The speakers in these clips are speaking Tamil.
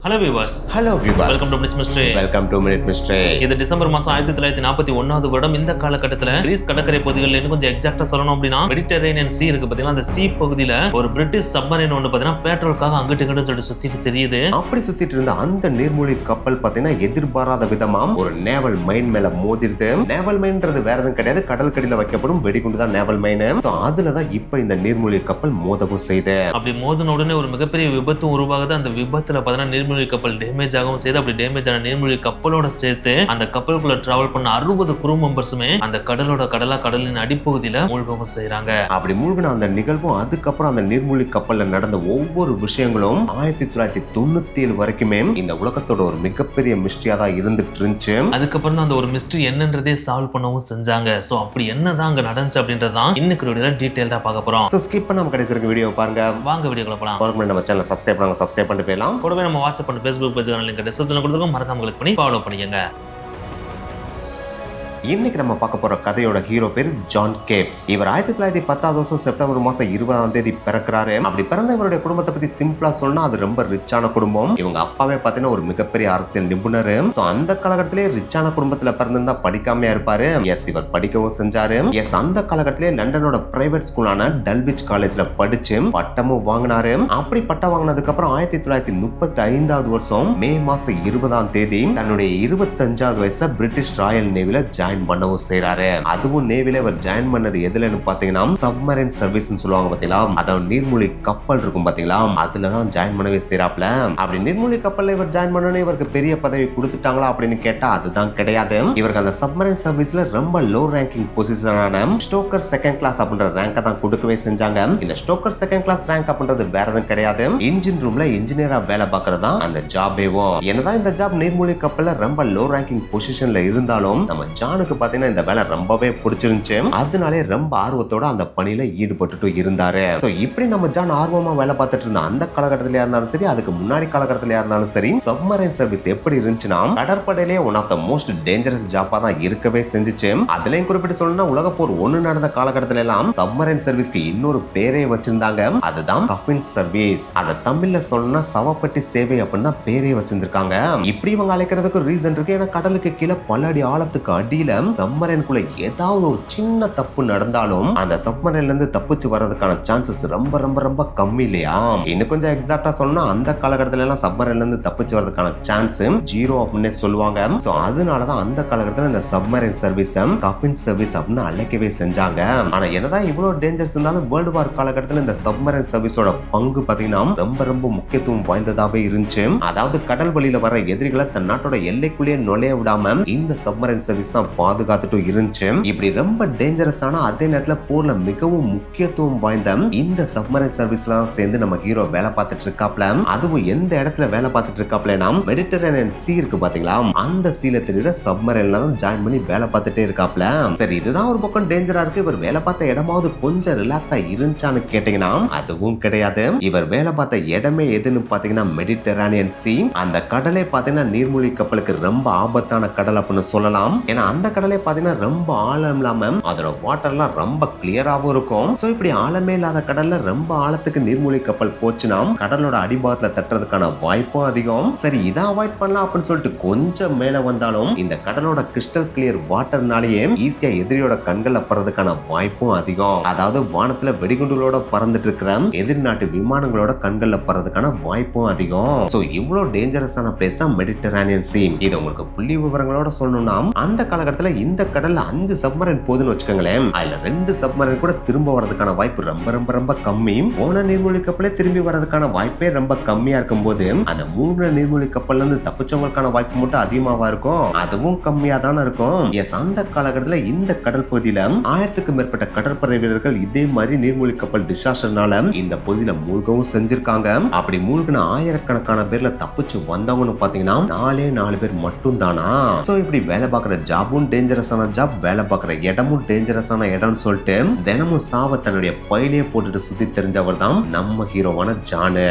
Hello viewers. Welcome to Minute Mystery. Welcome to Minute Mystery. இது டிசம்பர் மாசம் 1941 வருடம் இந்த காலகட்டத்துல கிரீஸ் கடற்கரை பகுதிகளில் இன்னும் கொஞ்சம் எக்ஸாக்ட்டா சொல்லணும் அப்படின்னா மெடிட்டரேனியன் சீ இருக்கு பாத்தீங்கன்னா அந்த சீ பகுதியில ஒரு பிரிட்டிஷ் சப்மரைன் ஒன்று பாத்தீங்கன்னா பெட்ரோலுக்காக அங்கிட்டு இங்கிட்டு சுத்திட்டு தெரியுது. அப்படி சுத்திட்டு இருந்த அந்த நீர்மூழ்கி கப்பல் பாத்தீங்கன்னா எதிர்பாராத விதமா ஒரு நேவல் மைன் மேல மோதிருது. நேவல் மைன்ன்றது வேற எதுவும் கிடையாது, கடல் கடியில வைக்கப்படும் வெடிகுண்டு தான் நேவல் மைன். சோ அதுலதான் இப்ப இந்த நீர்மூழ்கி கப்பல் மோதவும் செய்து. அப்படி மோதின உடனே ஒரு மிகப்பெரிய விபத்து உருவாகுது. அந்த விபத்துல பாத்தீங்கன்னா நீர்மூழ்கி கப்பல் டேமேஜ் ஆகவும் செய்து அப்படி டேமேஜ் ஆன நீர்மூழ்கி கப்பலோட சேர்த்து அந்த கப்பலுக்குள்ள டிராவல் பண்ண 60 குரூ மெம்பர்ஸுமே அந்த கடலின் அடிப்பகுதியில மூழ்கவும் செய்யறாங்க. அப்படி மூழ்கின அந்த நிகழ்வும் அதுக்கப்புறம் அந்த நீர்மூழ்கி கப்பல்ல நடந்த ஒவ்வொரு விஷயங்களும் 1997 வரைக்குமே இந்த உலகத்தோட ஒரு மிகப்பெரிய மிஸ்ட்ரியா தான் இருந்துட்டு இருந்துச்சு. அதுக்கப்புறம் தான் அந்த ஒரு மிஸ்ட்ரி என்னன்றதே சால்வ் பண்ணவும் செஞ்சாங்க. சோ அப்படி என்னதான் அங்க நடந்துச்சு அப்படின்றதான் இன்னைக்கு வீடியோல டீடைலா பார்க்க போறோம். சோ ஸ்கிப் பண்ணாம கடைசி வரைக்கும் வீடியோ பாருங்க. வாங்க வீடியோக்குள்ள போலாம். நம்ம சேனலை சப்ஸ்கிரைப் பண்ணிட்டு போயிடலாம். கூடவே நம்ம வாட்ஸ்அப் அண்ட் Facebook பேஜ்க்கான லிங்க் டிஸ்கிரிப்ஷன்ல கொடுத்திருக்கோம், மறக்காம கிளிக் பண்ணி ஃபாலோ பண்ணிக்கங்க. இன்னைக்கு நம்ம பார்க்க போற கதையோட ஹீரோ பேர் ஜான் கேப்ஸ். இவர் 1910 செப்டம்பர் மாசம் 20 பிறக்கிறாரு. அப்படி பிறந்த இவருடைய குடும்பத்தை பத்தி சிம்பிளா சொன்னா அது ரொம்ப ரிச்சான குடும்பம். இவங்க அப்பாவே பாத்தீங்கன்னா ஒரு மிகப்பெரிய அரசியல் நிபுணர். சோ அந்த காலகட்டத்திலே ரிச்சான குடும்பத்துல பிறந்திருந்தா படிக்காமையா இருப்பாரு. எஸ், இவர் படிக்கவும் செஞ்சாரு. எஸ், அந்த காலகட்டத்திலே லண்டனோட பிரைவேட் ஸ்கூலான டல்விச் காலேஜ்ல படிச்சு பட்டமும் வாங்கினாரு. அப்படி பட்டம் வாங்கினதுக்கு அப்புறம் 1935 மே மாசம் 20 தன்னுடைய 25வது வயசுல பிரிட்டிஷ் ராயல் நேவில ஜாயின் பண்ணவும் செய்றாரு. அதுவும் நேவில அவர் ஜாயின் பண்ணது எதுலன்னு பாத்தீங்கன்னா சப்மரைன் சர்வீஸ் சொல்லுவாங்க பாத்தீங்களா, அதாவது நீர்மூழ்கி கப்பல் இருக்கும் பாத்தீங்களா, அதுலதான் ஜாயின் பண்ணவே செய்றாப்ல. அப்படி நீர்மூழ்கி கப்பல்ல இவர் ஜாயின் பண்ணனே இவருக்கு பெரிய பதவி கொடுத்துட்டாங்களா அப்படின்னு கேட்டா அதுதான் கிடையாது. இவருக்கு அந்த சப்மரைன் சர்வீஸ்ல ரொம்ப லோ ரேங்கிங் பொசிஷனான ஸ்டோக்கர் செகண்ட் கிளாஸ் அப்படின்ற ரேங்கை தான் கொடுக்கவே செஞ்சாங்க. இந்த ஸ்டோக்கர் செகண்ட் கிளாஸ் ரேங்க் அப்படின்றது வேற எதுவும் கிடையாது, இன்ஜின் ரூம்ல இன்ஜினியரா வேலை பார்க்கறதா அந்த ஜாபேவும். என்னதான் இந்த ஜாப் நீர்மூழ்கி கப்பல்ல ரொம்ப லோ ரேங்கிங் பொசிஷன்ல இருந்தாலும் நம்ம ஜானுக்கு பாத்தீங்கன்னா இந்த வேலை ரொம்பவே பிடிச்சிருந்துச்சு. அதனாலே ரொம்ப ஆர்வத்தோட அந்த பணியில ஈடுபட்டு இருந்தாரு. சோ இப்படி நம்ம ஜான் ஆர்வமா வேலை பார்த்துட்டு இருந்த அந்த காலகட்டத்தில இருந்தாலும் சரி, அதுக்கு முன்னாடி காலகட்டத்தில இருந்தாலும் சரி, சப்மரைன் சர்வீஸ் எப்படி இருந்துச்சுன்னா கடற்படையிலே one of the most dangerous ஜாப்பா தான் இருக்கவே செஞ்சுச்சு. அதுலயும் குறிப்பிட்டு சொல்லணும்னா உலக போர் 1 நடந்த காலகட்டத்தில எல்லாம் சப்மரைன் சர்வீஸ்க்கு இன்னொரு பேரே வச்சிருந்தாங்க, அதுதான் கஃபின் சர்வீஸ். அத தமிழ்ல சொல்லணும்னா சவப்பட்டி சேவை அப்படின்னு தான் பேரே வச்சிருந்திருக்காங்க. இப்படி இவங்க அழைக்கிறதுக்கு ரீசன் இருக்கு. ஏன்னா கடலுக்கு கீழே பல அடி ஆழத்துக்கு அடியில சப்மரைனுக்குள்ள ஏதாவது ஒரு சின்ன தப்பு நடந்தாலும் அந்த சப்மரைன்ல இருந்து தப்பிச்சு வர்றதுக்கான சான்சஸ் ரொம்ப ரொம்ப ரொம்ப கம்மி இல்லையா. இன்னும் கொஞ்சம் எக்ஸாக்டா சொல்லணும்னா அந்த காலகட்டத்தில எல்லாம் சப்மரைன்ல இருந்து தப்பிச்சு வர்றதுக்கான சான்ஸ் 0 அப்படின்னு சொல்லுவாங்க. சோ அதனாலதான் அந்த காலகட்டத்தில் இந்த சப்மரைன் சர்வீஸ் கஃபின் சர்வீஸ் அப்படின்னு அழைக்கவே செஞ்சாங்க. ஆனா என்னதான் இவ்வளவு டேஞ்சர்ஸ் இருந்தாலும் வேர்ல்டு வார் காலகட்டத்தில் இந்த சப்மரைன் சர்வீஸோட பங்கு பாத்தீங்கன்னா ரொம்ப ரொம்ப முக்கியத்துவம் வாய்ந்ததாவே இருந்துச்சு. அதாவது கடல் வழியில வர எதிரிகளை தன் நாட்டோட எல்லைக்குள்ளேயே நுழைய விடாம இந்த சப்மரைன் சர்வீஸ் தான் பாதுகாத்துட்டு இருந்துச்சு. இப்படி ரொம்ப டேஞ்சரஸான அதே நேரத்துல போர்ல மிகவும் முக்கியத்துவம் வாய்ந்த இந்த சப்மரைன் சர்வீஸ்ல சேர்ந்து நம்ம ஹீரோ வேலை பார்த்துட்டு இருக்காப்ல. அதுவும் எந்த இடத்துல வேலை பார்த்துட்டு இருக்காப்லனா மெடிட்டரேனியன் சீ இருக்கு பாத்தீங்களா, அந்த சீல தெரியுற சப்மரைன்ல தான் ஜாயின் பண்ணி வேலை பார்த்துட்டே இருக்காப்ல. சரி, இதுதான் ஒரு பக்கம் டேஞ்சரா இருக்கு. இவர் வேலை பார்த்த இடமாவது கொஞ்சம் ரிலாக்ஸா இருந்துச்சான்னு கேட்டீங்கன்னா அதுவும் கிடையாது. இவர் வேலை பார்த்த இடமே எதுன்னு பாத்தீங்கன்னா மெடிட்டரேனியன் சீ. அந்த கடலே பாத்தீங்கன்னா நீர்மூழ்கி கப்பலுக்கு ரொம்ப ஆபத்தான கடல் அப்படின்னு சொல்லலாம். ஏன்னா அந்த கடலே பாத்தீங்கன்னா ரொம்ப ஆழம் இல்லாம அதோட வாட்டர்லாம் ரொம்ப கிளியராவும் இருக்கும். சோ இப்படி ஆழமே இல்லாத கடல்ல ரொம்ப ஆழத்துக்கு நீர்மூழ்கி கப்பல் போச்சுன்னா கடலோட அடிபாகத்துல தட்டுறதுக்கான வாய்ப்பும் அதிகம். சரி, இதை அவாய்ட் பண்ணலாம் அப்படின்னு சொல்லிட்டு கொஞ்சம் மேல வந்தாலும் இந்த கடலோட கிறிஸ்டல் கிளியர் வாட்டர்னாலேயே ஈஸியா எதிரியோட கண்கள்ல பறதுக்கான வாய்ப்பும் அதிகம். அதாவது வானத்துல வெடிகுண்டுகளோட பறந்துட்டு இருக்கிற எதிரி நாட்டு விமானங்களோட கண்கள்ல பறதுக்கான வாய்ப்பும் அதிகம். சோ இவ்வளவு டேஞ்சரஸான பிளேஸ் தான் மெடிட்டரேனியன் சீ. இது உங்களுக்கு புள்ளி விவரங்களோட சொல்லணும்னா அந்த காலகட்டத்துல இந்த கடல்ல 5 சப்மரைன் போதுன்னு வச்சுக்கோங்களேன். அதுல 2 சப்மரைன் கூட திரும்ப வரதுக்கான வாய்ப்பு ரொம்ப ரொம்ப ரொம்ப கம்மி. போன நீர்மூழ்கி கப்பலே திரும்பி வரதுக்கான வாய்ப்பே ரொம்ப கம்மியா இருக்கும் போது அந்த 3 நீர்மூழ்கி கப்பல்ல இருந்து தப்பிச்சவங்களுக்கான வாய்ப்பு மட்டும் அதிகமாவா இருக்கும், அதுவும் கம்மியா தானே இருக்கும். எஸ், அந்த காலகட்டத்துல இந்த கடல் பகுதியில 1000க்கும் மேற்பட்ட கடற்படை வீரர்கள் இதே மாதிரி நீர்மூழ்கி கப்பல் டிசாஸ்டர்னால இந்த பகுதியில மூழ்கவும் செஞ்சிருக்காங்க. அப்படி மூழ்கின ஆயிரக்கணக்கான பேர்ல தப்பிச்சு வந்தவங்கன்னு பாத்தீங்கன்னா 4 பேர் மட்டும் தானா. சோ இப்படி வேலை பார்க்குற ஜாபும் டேஞ்சரஸான ஜாப், வேலை பார்க்குற இடமும் டேஞ்சரஸான இடம்னு சொல்லிட்டு தினமும் சாவ தன்னுடைய பையிலே போட்டுட்டு சுத்தி தெரிஞ்சவர் தான் நம்ம ஹீரோவான ஜானு.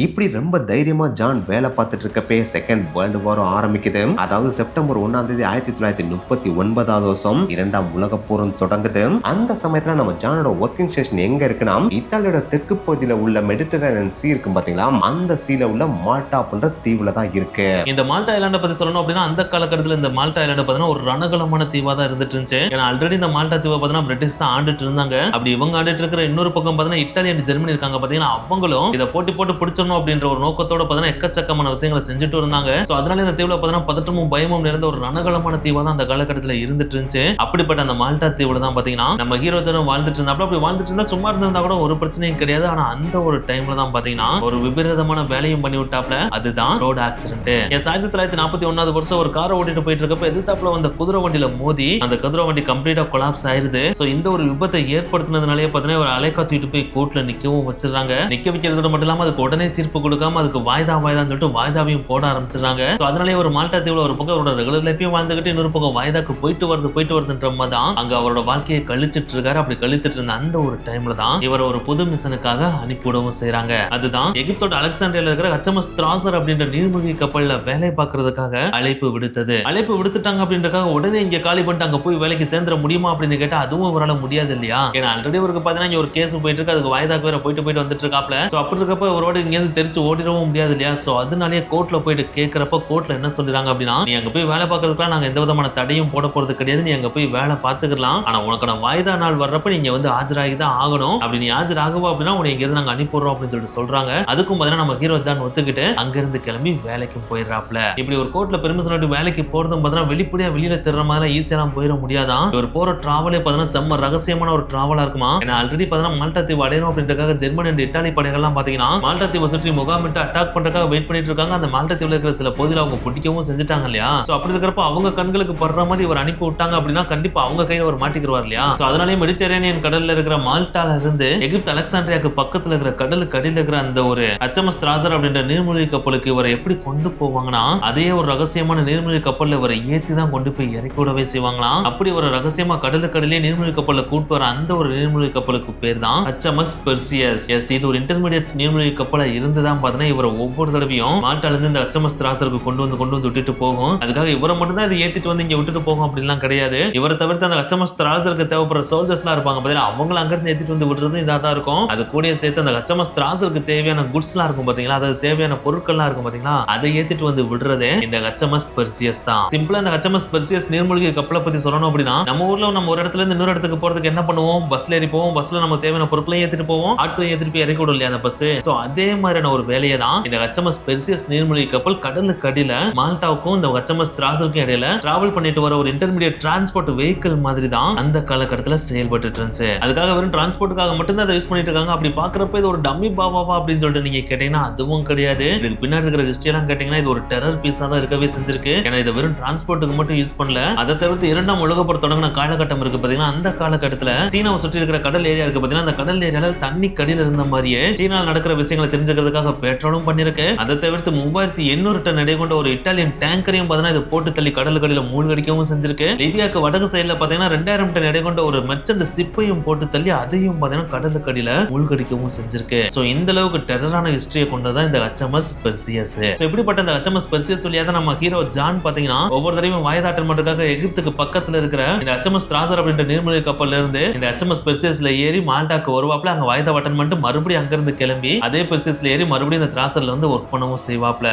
இப்படி ரொம்ப தைரியமா ஜான் வேலை பார்த்துட்டு இருக்கப்பே செகண்ட் வேர்ல்டு வார் ஆரம்பிக்குது. அதாவது செப்டம்பர் 1ஆம் தேதி 1939 வருஷம் இரண்டாம் உலக போரும் தொடங்குது. அந்த சமயத்துல நம்ம ஜானோட ஒர்க்கிங் ஸ்டேஷன் எங்க இருக்குன்னா இத்தாலியோட தெற்கு பகுதியில உள்ள மெடிட்டரேனியன் சீ இருக்கும் பாத்தீங்களா, அந்த சீல உள்ள மால்டா அப்படின்ற தீவுல தான் இருக்கு. இந்த மால்டா ஐலாண்டை பத்தி சொல்லணும் அப்படின்னா அந்த காலகட்டத்தில் இந்த மால்டா ஐலாண்டு பாத்தீங்கன்னா ஒரு ரணகலமான தீவா தான் இருந்துட்டு இருந்துச்சு. ஏன்னா ஆல்ரெடி இந்த மால்டா தீவை பாத்தீங்கன்னா பிரிட்டிஷ் தான் ஆண்டுட்டு இருந்தாங்க. அப்படி இவங்க ஆண்டுட்டு இருக்கிற இன்னொரு பக்கம் பாத்தீங்கன்னா இத்தாலி அண்ட் ஜெர்மனி இருக்காங்க பாத்தீங்கன்னா, அவங்களும் இதை போட்டு பிடிச்சணும் அப்படின்ற ஒரு நோக்கத்தோட பாத்தீங்கன்னா எக்கச்சக்கமான விஷயங்களை செஞ்சுட்டு இருந்தாங்க. சோ அதனால இந்த தீவுல பாத்தீங்கன்னா பதட்டமும் பயமும் நிறைந்த ஒரு ரணகலமான தீவா தான் அந்த காலகட்டத்தில் இருந்துட்டு இருந்துச்சு. அப்படிப்பட்ட அந்த மால்டா தீவுல தான் பாத்தீங்கன்னா நம்ம ஹீரோ ஜான் வாழ்ந்துட்டு இருந்தாப்ல. அப்படி வாழ்ந்துட்டு இருந்தா சும்மா இருந்தா கூட ஒரு பிரச்சனையும் கிடையாது. ஆனா அந்த ஒரு டைம்ல தான் பாத்தீங்கன்னா ஒரு விபரீதமான வேலையும் பண்ணி விட்டாப்ல. அதுதான் ரோட் ஆக்சிடென்ட். 1941 வருஷம் ஒரு காரை ஓட்டிட்டு போயிட்டு இருக்கப்ப எதிர்த்தாப்புல வந்த குதிரை வண்டியில மோதி அந்த குதிரை வண்டி கம்ப்ளீட்டா கொலாப்ஸ் ஆயிருது. சோ இந்த ஒரு விபத்தை ஏற்படுத்தினதுனாலே பாத்தீங்கன்னா ஒரு அலைக்கா தூக்கிட்டு போய் கோர்ட்ல நிக்கவும் வச்சிருக்காங்க. நிக்க வைக்கிறதோட மட்டும் இல்லாம அதுக்கு உடனே தீர்ப்பு கொடுக்காம அதுக்கு வாய்தான்னு சொல்லிட்டு வாய்தாவையும் போட ஆரம்பிச்சிருக்காங்க. சோ அதனாலே ஒரு மால்டா தீவுல ஒரு பக்கம் அவரோட ரெகுலர் லைஃபையும் வாழ்ந்துகிட்டு இன்னொரு பக்கம் வாய்தாக்கு போயிட்டு வருதுன்ற மாதிரி தான் அங்க அவரோட வாழ்க்கையை கழிச்சிட்டு இருக்காரு. அப்படி கழிச்சிட்டு இருந்த அந்த ஒரு டைம்ல தான் இவர் ஒரு புது மிஷனுக்காக அனுப்பிவிடவும் செய்யறாங்க. அதுதான் எகிப்தோட அலெக்சாண்ட்ரியால இருக்கிற HMS திராசர் அப்படின்ற நீர்மூழ்கி கப்பல்ல வேலை பார்க்கறதுக்காக அழைப்பு விடுத்தது. அழைப்பு விடுத்துட்டாங்க அப்படின்றக்காக உடனே இங்க காலி பண்ணிட்டு அங்க போய் வேலைக்கு சேர்ந்துட முடியுமா அப்படின்னு கேட்டா அதுவும் இவரால முடியாது இல்லையா. ஏன்னா ஆல்ரெடி ஒரு பாத்தீங்கன்னா ஒரு கேஸ் போயிட்டு இருக்கு, அதுக்கு வாய்தாக்கு வேற போயிட்டு வந்துட்டு இருக்காப்ல. சோ அப்படி இருக்கப்ப இவரோட இங்க இருந்து தெரிச்சு ஓடிடவும் முடியாது இல்லையா. சோ அதனாலேயே கோர்ட்ல போயிட்டு கேட்கறப்ப கோர்ட்ல என்ன சொல்றாங்க அப்படின்னா, நீ அங்க போய் வேலை பார்க்கறதுக்குலாம் நாங்க எந்த விதமான தடையும் போட போறது கிடையாது, நீ அங்க போய் வேலை பார்த்துக்கலாம். ஆனா உனக்கான வாய்தா நாள் வர்றப்ப நீங்க வந்து ஆஜராகி தான் ஆகணும். அப்படி நீ ஆஜராகுவா அப்படின்னா உன்னை இங்க இருந்து நாங்க அனுப்பிடுறோம் அப்படின்னு சொல்லிட்டு சொல்றாங்க. அதுக்கும் பாத்தீங்கன்னா நம்ம ஹீரோ ஜான் ஒத்துக்கிட்டு அங்க இருந்து கிளம்பி வேலைக்கு போயிடுறாப்ல. இப்படி ஒரு கோர்ட்ல பெர்மிஷன் விட்டு வேலைக்கு போறதும் பாத்தீங்கன்னா வெளிப்படையா வெளியில தெரியற மாதிரி ஈஸியெல்லாம் போயிட முடியாதான். இவர் போற டிராவலே பாத்தீங்கன்னா செம்ம ரகசியமான ஒரு டிராவலா இருக்குமா. ஏன்னா ஆல்ரெடி பாத்தீங்கன்னா மால்டா தீவு அடையணும் அப்படின்றக்காக ஜெர்மனி அண்ட் இத்தாலி படைகள்லாம் பாத்தீங்கன்னா மால்டா தீவை சுற்றி முகாமிட்டு அட்டாக் பண்றதுக்காக வெயிட் பண்ணிட்டு இருக்காங்க. அந்த மால்டா தீவுல இருக்கிற சில பகுதியில் அவங்க பிடிக்கவும் செஞ்சுட்டாங்க இல்லையா. சோ அப்படி இருக்கிறப்ப அவங்க கண்களுக்கு படுற மாதிரி இவர் அனுப்பி விட்டாங்க அப்படின்னா கண்டிப்பா அவங்க கையில ஒரு மாட்டிக்கிறார் இல்லையா. சோ அதனாலே மெடிட்டரேனியன் கடல்ல இருக்கிற மால்டால இருந்து எகிப்து அலெக்சாண்ட்ரியாக்கு பக்கத்துல இருக்கிற கடலுக்கு அடியில இருக்கிற அந்த ஒரு HMS திராசர் அப்படின்ற நீர்மூழ்கி கப்பலுக்கு இவரை எப்படி கொண்டு போவாங்கன்னா அதே ஒரு ரகசியமான நீர்மூழ்கி கப்பல்ல இவரை ஏத்தி தான் கொண்டு போய் இறக்கி விடவே செய்வாங்களாம். அப்படி ஒரு ரகசியமா கடலுக்கடிலே நீர்மூழ்கி கப்பல்ல கூட்டு வர அந்த ஒரு நீர்மூழ்கி கப்பலுக்கு பேர் தான் HMS பெர்சியஸ். இது ஒரு இன்டர்மீடியட் நீர்மூழ்கி கப்பலா இருந்துதான் பாத்தீங்கன்னா இவரை ஒவ்வொரு தடவையும் மால்டால இருந்து இந்த HMS திராசருக்கு கொண்டு வந்து விட்டுட்டு போகும். அதுக்காக இவரை மட்டும் தான் இதை ஏத்திட்டு வந்து இங்க விட்டுட்டு போகும் அப்படிலாம் கிடையாது. இவரை தவிர்த்து அந்த HMS திராசருக்கு தேவைப்படுற சோல்ஜர்ஸ் எல்லாம் இருப்பாங்க பாத்தீங்கன்னா அவங்களை அங்க இருந்து ஏத்திட்டு வந்து விடுறது இதா தான் இருக்கும். அது கூட சேர்த்து அந்த HMS திராசருக்கு தேவையான குட்ஸ் எல்லாம் இருக்கும் பாத்தீங்களா, அதாவது தேவையான பொருட்கள் எல்லாம் இருக்கும் பாத்தீங்களா, அதை ஏத்திட்டு வந்து விடுறதே இந்த HMS பெர்சியஸ் தான். சிம்பிளா இந்த HMS பெர்சியஸ் நீர்மூழ்கி கப்பலை பத்தி சொல்லணும் அப்படின்னா நம்ம ஊர்ல நம்ம ஒரு இடத்துல இருந்து இன்னொரு இடத்துக்கு போறதுக்கு என்ன பண்ணுவோம், பஸ்ல ஏறி போவோம். பஸ்ல நம்ம தேவையான பொருட்களையும் ஏத்திட்டு போவோம், ஆட்களையும் ஏத்திட்டு போய் இறக்கி விடும் இல்லையா அந்த பஸ். சோ அதே மாதிரியான ஒரு வேலையை தான் இந்த HMS பெர்சியஸ் நீர்மூழ்கி கப்பல் கடலுக்கு அடியில மால்டாவுக்கும் இந்த HMS திராசருக்கும் இடையில டிராவல் பண்ணிட்டு வர ஒரு இன்டர்மீடியட் டிரான்ஸ்போர்ட் வெஹிக்கிள் மாதிரி தான் அந்த காலகட்டத்தில் செயல்பட்டு இருந்துச்சு. அதுக்காக வெறும் டிரான்ஸ்போர்ட்டுக்காக மட்டும் தான் அதை யூஸ் பண்ணிட்டு இருக்காங்க. அப்படி பாக்குறப்ப இது ஒரு டம்மி பாபாவா அப்படின்னு சொல்லிட்டு நீங்க கேட்டீங்கன்னா அதுவும் கிடையாது. இதுக்கு பின்னாடி இருக்கிற ஹிஸ்டரி எல்லாம் கேட்டீங்கன்னா இது ஒரு டெரர் பீஸா தான் இருக்கவே செஞ்சிருக்கு. ஏன்னா இதை வெறும் டிரான்ஸ்போர்ட்டுக்கு மட்டும் யூஸ் பண்ணல. அதை தவிர்த்து இரண்டாம் உலகப்போர் தொடங்கின காலகட்டம் இருக்கு பாத்தீங்கன்னா, அந்த காலகட்டத்தில் சீனாவை சுற்றி இருக்கிற கடல் ஏரியா இருக்கு பாத்தீங்கன்னா, அந்த கடல் ஏரியால தண்ணி கடியில் இருந்த மாதிரியே சீனாவில் நடக்கிற விஷயங்களை தெரிஞ்சுக்கிறதுக்காக பெட்ரோலும் பண்ணிருக்கு. அதை தவிர்த்து 3800 டன் எடை கொண்ட ஒரு இட்டாலியன் டேங்கரையும் பாத்தீங்கன்னா இதை போட்டு தள்ளி கடலுக்கடியில மூழ்கடிக்கவும் செஞ்சிருக்கு. லிபியாக்கு வடக்கு சைடுல பாத்தீங்கன்னா 2000 டன் எடை கொண்ட ஒரு மெர்ச்சன்ட் சிப்பையும் போட்டு தள்ளி அதையும் பாத்தீங்கன்னா கடலுக்கடியில மூழ்கடிக்கவும் செஞ்சிருக்கு. சோ இந்த அளவுக்கு டெரரான ஹிஸ்டரியை கொண்டதான் இந்த HMS பெர்சியஸ். சோ இப்படிப்பட்ட இந்த HMS பெர்சியஸ் வழியா தான் நம்ம ஹீரோ ஜான் பாத்தீங்கன்னா ஒவ்வொரு தடவையும் வாய்தாட்டல் மட்டுக்காக எகிப்துக்கு பக்கத்துல இருக்கிற இந்த HMS திராசர் அப்படின்ற நீர்மூழ்கி கப்பல்ல இருந்து இந்த HMS பெர்சியஸ்ல ஏறி மால்டாக்கு வருவாப்ல. அங்க வாய்தா வட்டன் மட்டும் மறுபடியும் அங்க இருந்து கிளம்பி அதே பெர்சியஸ்ல ஏறி மறுபடியும் இந்த திராசர்ல வந்து ஒர்க் பண்ணவும் செய்வாப்ல.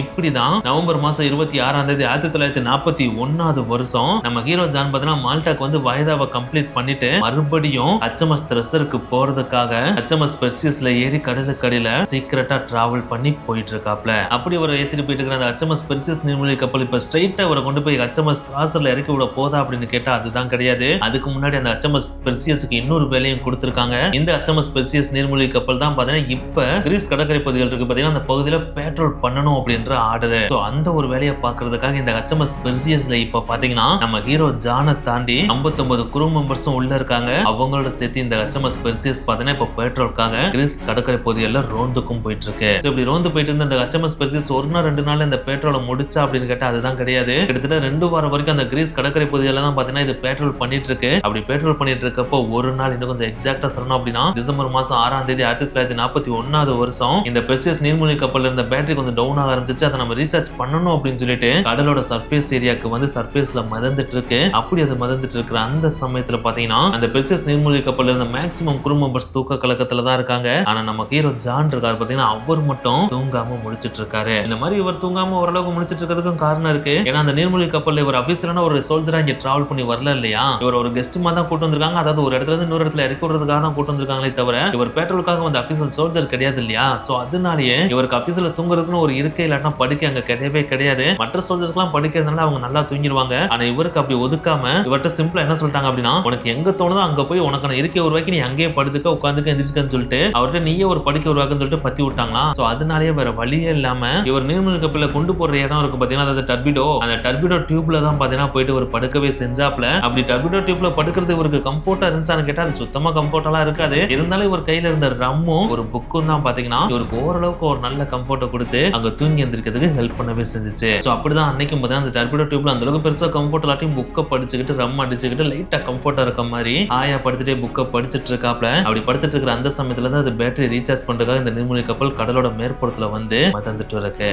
இப்படிதான் நவம்பர் மாசம் 26ஆம் தேதி 1941 வருஷம் நம்ம ஹீரோ ஜான் பாத்தீங்கன்னா மால்டாக்கு வந்து வாய்தாவை கம்ப்ளீட் பண்ணிட்டு மறுபடியும் HMS திராசருக்கு போறதுக்காக HMS பெர்சியஸ்ல ஏறி கடலுக்கடியில சீக்கிரட்டா டிராவல் பண்ணி போயிட்டு இருக்காப்ல. அப்படி ஒரு ஏத்திட்டு போயிட்டு இருக்கிற அந்த HMS பெர்சியஸ் நீர்மூழ்கி கப்பல் இப்ப ஸ்ட்ரைட்டா அவரை கொண்டு போய் HMS திராசர்ல இறக்கி விட போதா அப்படின்னு கேட்டா அதுதான் கிடையாது. அதுக்கு முன்னாடி அந்த HMS பெர்சியஸ்க்கு இன்னொரு வேலையும் கொடுத்திருக்காங்க. இந்த HMS பெர்சியஸ் நீர்மூழ்கி கப்பல் தான் பாத்தீங்கன்னா இப்ப கிரீஸ் கடற்கரை பகுதிகள் இருக்கு பாத்தீங்கன்னா அந்த பகுதியில பெட்ரோல் பண்ணணும் அப்படின்னு அப்படின்ற ஆர்டர். சோ அந்த ஒரு வேலையை பாக்குறதுக்காக இந்த HMS பெர்சியஸ்ல இப்ப பாத்தீங்கன்னா நம்ம ஹீரோ ஜானை தாண்டி 59 குரூ மெம்பர்ஸும் உள்ள இருக்காங்க. அவங்களோட சேர்த்து இந்த HMS பெர்சியஸ் பாத்தீங்கன்னா இப்ப பெட்ரோலுக்காக கிரீஸ் கடற்கரை பகுதியில ரோந்துக்கும் போயிட்டு இருக்கு. சோ இப்படி ரோந்து போயிட்டு இருந்த இந்த HMS பெர்சியஸ் ஒரு நாள் 2 நாள் இந்த பெட்ரோலை முடிச்சா அப்படின்னு கேட்டா அதுதான் கிடையாது. கிட்டத்தட்ட 2 வாரம் வரைக்கும் அந்த கிரீஸ் கடற்கரை பகுதியில தான் பாத்தீங்கன்னா இது பெட்ரோல் பண்ணிட்டு இருக்கு. அப்படி பெட்ரோல் பண்ணிட்டு இருக்கப்போ ஒரு நாள் இன்னும் கொஞ்சம் எக்ஸாக்டா சொல்லணும் அப்படின்னா டிசம்பர் மாசம் 6ஆம் தேதி 1941 வருஷம் இந்த பெர்சியஸ் நீர்மூழ்கி கப்பல்ல இருந்த பேட்டரி கொஞ்சம் டவுன் ஆக ஆரம்பிச்சு. அதை நம்ம ரீசார்ஜ் பண்ணணும் அப்படின்னு சொல்லிட்டு கடலோட சர்ஃபேஸ் ஏரியாக்கு வந்து சர்ஃபேஸ்ல மதந்துட்டு இருக்கு. அப்படி அது மதந்துட்டு இருக்கிற அந்த சமயத்துல பாத்தீங்கன்னா அந்த பெர்சியஸ் நீர்மூழ்கி கப்பல்ல இருந்த மேக்ஸிமம் குரூ மெம்பர்ஸ் தூக்க கலக்கத்துல தான் இருக்காங்க. ஆனா நம்ம ஹீரோ ஜான் இருக்காரு பாத்தீங்கன்னா அவர் மட்டும் தூங்காம முடிச்சிட்டு இருக்காரு. இந்த மாதிரி இவர் தூங்காம ஓரளவுக்கு முடிச்சிட்டு இருக்கிறதுக்கும் காரணம் இருக்கு. ஏன்னா அந்த நீர்மூழ்கி கப்பல்ல இவர் அபிஷியலான ஒரு சோல்ஜரா இங்க டிராவல் பண்ணி வரல இல்லையா. இவர் ஒரு கெஸ்ட் மாதிரி தான் கூட்டு வந்திருக்காங்க. அதாவது ஒரு இடத்துல இருந்து இன்னொரு இடத்துல இறக்கி விடுறதுக்காக தான் கூட்டு வந்திருக்காங்களே தவிர இவர் பெட்ரோலுக்காக வந்து அபிஷியல் சோல்ஜர் கிடையாது இல்லையா. சோ அதனாலேயே இவருக்கு அபிஷியல தூங்குறதுக்குன்னு ஒரு இருக்கை இல்லாட்டா படுக்கை அங்க கிடையவே கிடையாது. மற்ற சோல்ஜர்ஸ்க்கு எல்லாம் படுக்கிறதுனால அவங்க நல்லா தூங்கிடுவாங்க. ஆனா இவருக்கு அப்படி ஒதுக்காம இவர்கிட்ட சிம்பிளா என்ன சொல்லிட்டாங்க அப்படின்னா உனக்கு எங்க தோணுதோ அங்க போய் உனக்கான இருக்கை உருவாக்கி நீ அங்கேயே படுத்துக்க உட்காந்துக்க எந்திரிச்சுக்கன்னு சொல்லிட்டு அவர்கிட்ட நீயே ஒரு படுக்கை உருவாக்குன்னு சொல்லிட்டு பத்தி விட்டாங்களா. சோ அதனாலேயே வேற வழியே இல்லாம இவர் நீர்மூழ்கி கப்பல்ல கொண்டு போற இடம் இருக்கு பாத்தீங்கன்னா அதாவது டர்பிடோ. அந்த டர்பிடோ டியூப்ல தான் பாத்தீங்கன்னா போயிட்டு ஒரு படுக்கவே செஞ்சாப்ல. அப்படி டர்பிடோ டியூப்ல படுக்கிறது இவருக்கு கம்ஃபர்ட்டா இருந்துச்சான்னு கேட்டா அது சுத்தமா கம்ஃபர்ட்டா இருக்காது. இருந்தாலும் இவர் கையில இருந்த ரம்மும் ஒரு புக்கும் தான் பாத்தீங்கன்னா இவருக்கு ஓரளவுக்கு ஒரு நல்ல கம்ஃபர்ட்டை கொடுத்து அங்க தூங்கி எந்திரிக்கிறதுக்கு ஹெல்ப் பண்ணவே செஞ்சுச்சு. சோ அப்படிதான் அன்னைக்கும் பாத்தீங்கன்னா அந்த டர்பிடோ டியூப்ல அந்த அளவுக்கு பெருசா கம்ஃபர்ட் இல்லாட்டியும் புக்கை படிச்சுக்கிட்டு ரம் அடிச்சுக்கிட்டு லைட்டா கம்ஃபர்ட்டா இருக்க மாதிரி ஆயா படுத்துட்டே புக்கை படிச்சுட்டு இருக்காப்ல. அப்படி படுத்துட்டு இருக்கிற அந்த சமயத்துல தான் அது பேட்டரி ரீசார்ஜ் பண்றதுக்காக இந்த நீர்மூழ்கி கப்பல் கடலோட மேற்புறத்துல வந்து மதந்துட்டு இருக்கு.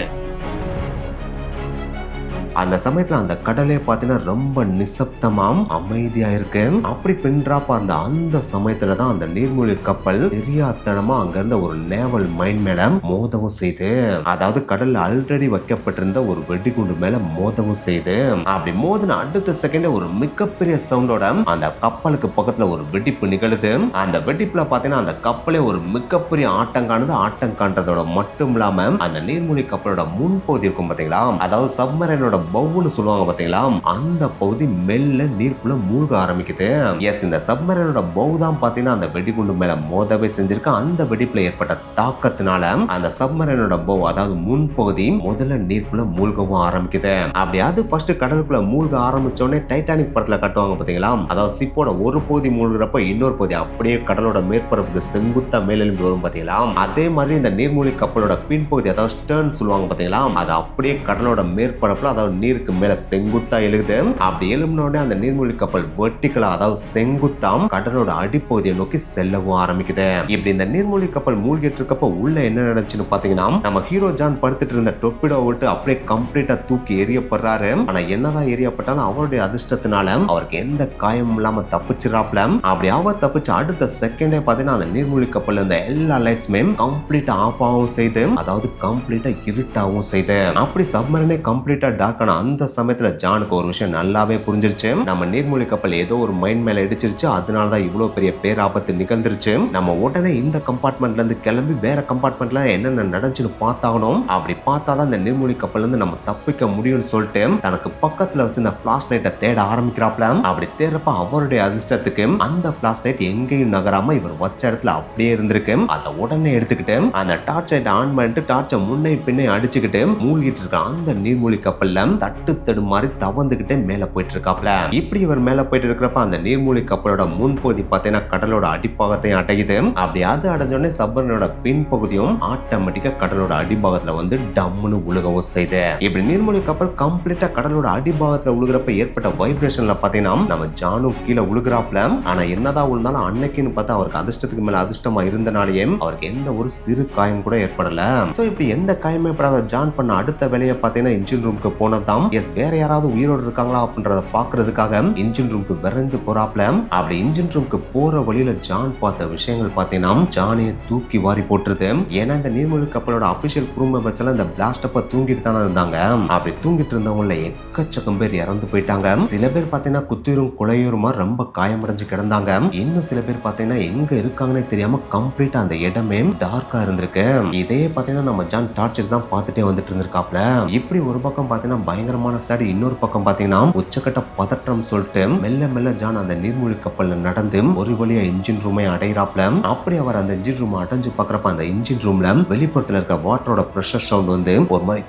அந்த சமயத்துல அந்த கடலே பாத்தீங்கன்னா ரொம்ப நிசப்தமாம் அமைதியா இருக்கு. அப்படி பின்றாப்ப அந்த சமயத்துலதான் அந்த நீர்மூழ்கி கப்பல் தெரியாத்தனமா அங்க இருந்த ஒரு நேவல் மைன் மேல மோதவும் செய்து, அதாவது கடல்ல ஆல்ரெடி வைக்கப்பட்டிருந்த ஒரு வெடிகுண்டு மேல மோதவும் செய்து, அப்படி மோதின அடுத்த செகண்ட் ஒரு மிகப்பெரிய சவுண்டோட அந்த கப்பலுக்கு பக்கத்துல ஒரு வெடிப்பு நிகழுது. அந்த வெடிப்புல பாத்தீங்கன்னா அந்த கப்பலே ஒரு மிகப்பெரிய ஆட்டங்கானது. ஆட்டம் காண்றதோட மட்டும் இல்லாம அந்த நீர்மூழ்கி கப்பலோட முன்பகுதி இருக்கும் பாத்தீங்களா, அதாவது சப்மரைனோட பவுன்னு சொல்லுவாங்க பாத்தீங்களா, அந்த பகுதி மெல்ல நீருக்குள்ள மூழ்க ஆரம்பிக்குது. எஸ், இந்த சப்மரைனோட பவு தான் பாத்தீங்கன்னா அந்த வெடிகுண்டு மேல மோதவே செஞ்சிருக்கு. அந்த வெடிப்புல ஏற்பட்ட தாக்கத்தினால அந்த சப்மரைனோட பவு அதாவது முன்பகுதி முதல்ல நீருக்குள்ள மூழ்கவும் ஆரம்பிக்குது. அப்படி அது ஃபர்ஸ்ட் கடலுக்குள்ள மூழ்க ஆரம்பிச்சோடனே டைட்டானிக் படத்துல கட்டுவாங்க பாத்தீங்களா, அதாவது சிப்போட ஒரு பகுதி மூழ்கிறப்ப இன்னொரு பகுதி அப்படியே கடலோட மேற்பரப்புக்கு செங்குத்தா மேலெழும்பி வரும் பாத்தீங்களா, அதே மாதிரி இந்த நீர்மூழ்கி கப்பலோட பின்பகுதி அதாவது ஸ்டர்ன் சொல்லுவாங்க பாத்தீங்களா, அது அப்படியே கடலோட மேற்பரப்புல அதாவது நீருக்கு மேல செங்குத்தா எழுகுது. அப்படி எழும்பினோடனே அந்த நீர்மூழ்கி கப்பல் வெர்டிகலா அதாவது செங்குத்தாம் கடலோட அடிப்பகுதியை நோக்கி செல்லவும் ஆரம்பிக்குது. இப்படி இந்த நீர்மூழ்கி கப்பல் மூழ்கிட்டு இருக்கப்ப உள்ள என்ன நடந்துச்சுன்னு பாத்தீங்கன்னா, நம்ம ஹீரோ ஜான் படுத்துட்டு இருந்த டொர்பிடோ விட்டு அப்படியே கம்ப்ளீட்டா தூக்கி எரியப்படுறாரு. ஆனா என்னதான் எரியப்பட்டாலும் அவருடைய அதிர்ஷ்டத்தினால அவருக்கு எந்த காயமும் இல்லாம தப்பிச்சிராப்ல. அப்படி அவர் தப்பிச்சு அடுத்த செகண்டே பாத்தீங்கன்னா அந்த நீர்மூழ்கி கப்பல் இருந்த எல்லா லைட்ஸுமே கம்ப்ளீட்டா ஆஃப் ஆகவும் செய்து, அதாவது கம்ப்ளீட்டா இருட்டாகவும் செய்து, அப்படி சப்மரனே கம்ப்ளீட்டா டார்க். அந்த சமயத்துல ஜானுக்கு ஒரு விஷயம் நல்லாவே புரிஞ்சிருச்சு. நம்ம நீர்மூழ்கி கப்பல் ஏதோ ஒரு மைன் மேல இடிச்சிருச்சு, அதனாலதான் இவ்வளவு பெரிய பேராபத்து நிகழ்ந்துருச்சு. நம்ம உடனே இந்த கம்பார்ட்மெண்ட்ல இருந்து கிளம்பி வேற கம்பார்ட்மெண்ட்ல என்னென்ன நடந்துச்சுன்னு பார்த்தாகணும். அப்படி பார்த்தாதான் இந்த நீர்மூழ்கி கப்பல்ல இருந்து நம்ம தப்பிக்க முடியும்னு சொல்லிட்டு தனக்கு பக்கத்துல வச்சு இந்த பிளாஷ் லைட்டை தேட ஆரம்பிக்கிறாப்ல. அப்படி தேடுறப்ப அவருடைய அதிர்ஷ்டத்துக்கு அந்த பிளாஷ் லைட் எங்கேயும் நகராம இவர் வச்ச இடத்துல அப்படியே இருந்திருக்கு. அதை உடனே எடுத்துக்கிட்டு அந்த டார்ச் லைட்டை ஆன் பண்ணிட்டு டார்ச்சை முன்னே பின்னே அடிச்சுக்கிட்டு மூழ்கிட்டு இருக்க அந்த நீர்மூழ்கி கப்பல்ல தட்டு தடு மாதிரி தவந்துகிட்டே மேல போயிட்டு இருக்காப்ல. இப்படி இவர் மேல போயிட்டு இருக்கிறப்ப அந்த நீர்மூழ்கி கப்பலோட முன்பகுதி பார்த்தீங்கன்னா கடலோட அடிப்பாகத்தையும் அடையுது. அப்படி அது அடைஞ்சோடனே சப்மரனோட பின்பகுதியும் ஆட்டோமேட்டிக்கா கடலோட அடிபாகத்துல வந்து டம்முன்னு உழுகவும் செய்து. இப்படி நீர்மூழ்கி கப்பல் கம்ப்ளீட்டா கடலோட அடிபாகத்துல உழுகிறப்ப ஏற்பட்ட வைப்ரேஷன்ல பாத்தீங்கன்னா நம்ம ஜானும் கீழே உழுகிறாப்ல. ஆனா என்னதான் உழுந்தாலும் அன்னைக்குன்னு பார்த்தா அவருக்கு அதிர்ஷ்டத்துக்கு மேல அதிர்ஷ்டமா இருந்தனாலேயே அவருக்கு எந்த ஒரு சிறு காயம் கூட ஏற்படல. சோ இப்படி எந்த காயமே படாத ஜான் பண்ண அடுத்த வேலையை பாத்தீங்கன்னா இன்ஜின் ரூமுக்கு போனதான் வேற யாராவது உயிரோடு இருக்காங்களா அப்படின்றத பாக்குறதுக்காக இன்ஜின் ரூமுக்கு விரைந்து போறாப்ல. அப்படி இன்ஜின் ரூமுக்கு போற வழியில ஜான் பார்த்த விஷயங்கள் பாத்தீங்கன்னா ஜானியை தூக்கி வாரி போட்டுருது. ஏன்னா இந்த நீர்மூழ்கி கப்பலோட அபிஷியல் குரூ மெம்பர்ஸ் எல்லாம் இந்த பிளாஸ்ட் அப்ப தூங்கிட்டு தானே இருந்தாங்க. அப்படி தூங்கிட்டு இருந்தவங்கள எக்கச்சக்கம் பேர் இறந்து போயிட்டாங்க. சில பேர் பாத்தீங்கன்னா குத்திரும் குலையூருமா ரொம்ப காயமடைஞ்சு கிடந்தாங்க. இன்னும் சில பேர் பாத்தீங்கன்னா எங்க இருக்காங்கன்னே தெரியாம கம்ப்ளீட்டா அந்த இடமே டார்க்கா இருந்திருக்கு. இதே பாத்தீங்கன்னா நம்ம ஜான் டார்ச்சர் தான் பார்த்துட்டே வந்துட்டு இருந்திருக்காப்ல. இப்படி ஒரு பக்கம் பாத்தீங்கன்னா பயங்கரமான சடி, இன்னொரு பக்கம் பாத்தீங்கன்னா உச்சக்கட்ட பதற்றம் சொல்லிட்டு மெல்ல மெல்ல ஜான் அந்த நீர்மூழ்கி கப்பல்ல நடந்து ஒரு வழியா இன்ஜின் ரூமை அடையிறாப்ல. அப்படி அவர் அந்த இன்ஜின் ரூம் அடைஞ்சு பாக்குறப்ப அந்த இன்ஜின் ரூம்ல வெளிப்புறத்துல இருக்க வாட்டரோட பிரஷர் சவுண்ட் வந்து ஒரு மாதிரி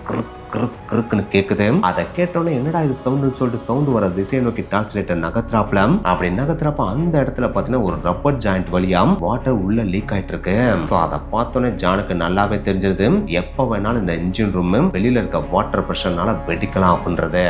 கிறுக்குன்னு கேக்குது. அதை கேட்டோன்னே என்னடா இது சவுண்டுன்னு சொல்லிட்டு சவுண்ட் வர திசையை நோக்கி டார்ச் லைட்டை நகர்த்துறாப்ல. அப்படி நகர்த்துறப்ப அந்த இடத்துல பாத்தீங்கன்னா ஒரு ரப்பர் ஜாயிண்ட் வழியா வாட்டர் உள்ள லீக் ஆயிட்டு இருக்கு. சோ அதை பார்த்தோன்னே ஜானுக்கு நல்லாவே தெரிஞ்சது எப்ப வேணாலும் இந்த இன்ஜின் ரூம் வெளியில இருக்க வாட்டர் பிரஷர்னால வெடிக்கலாம் அப்படின்றது.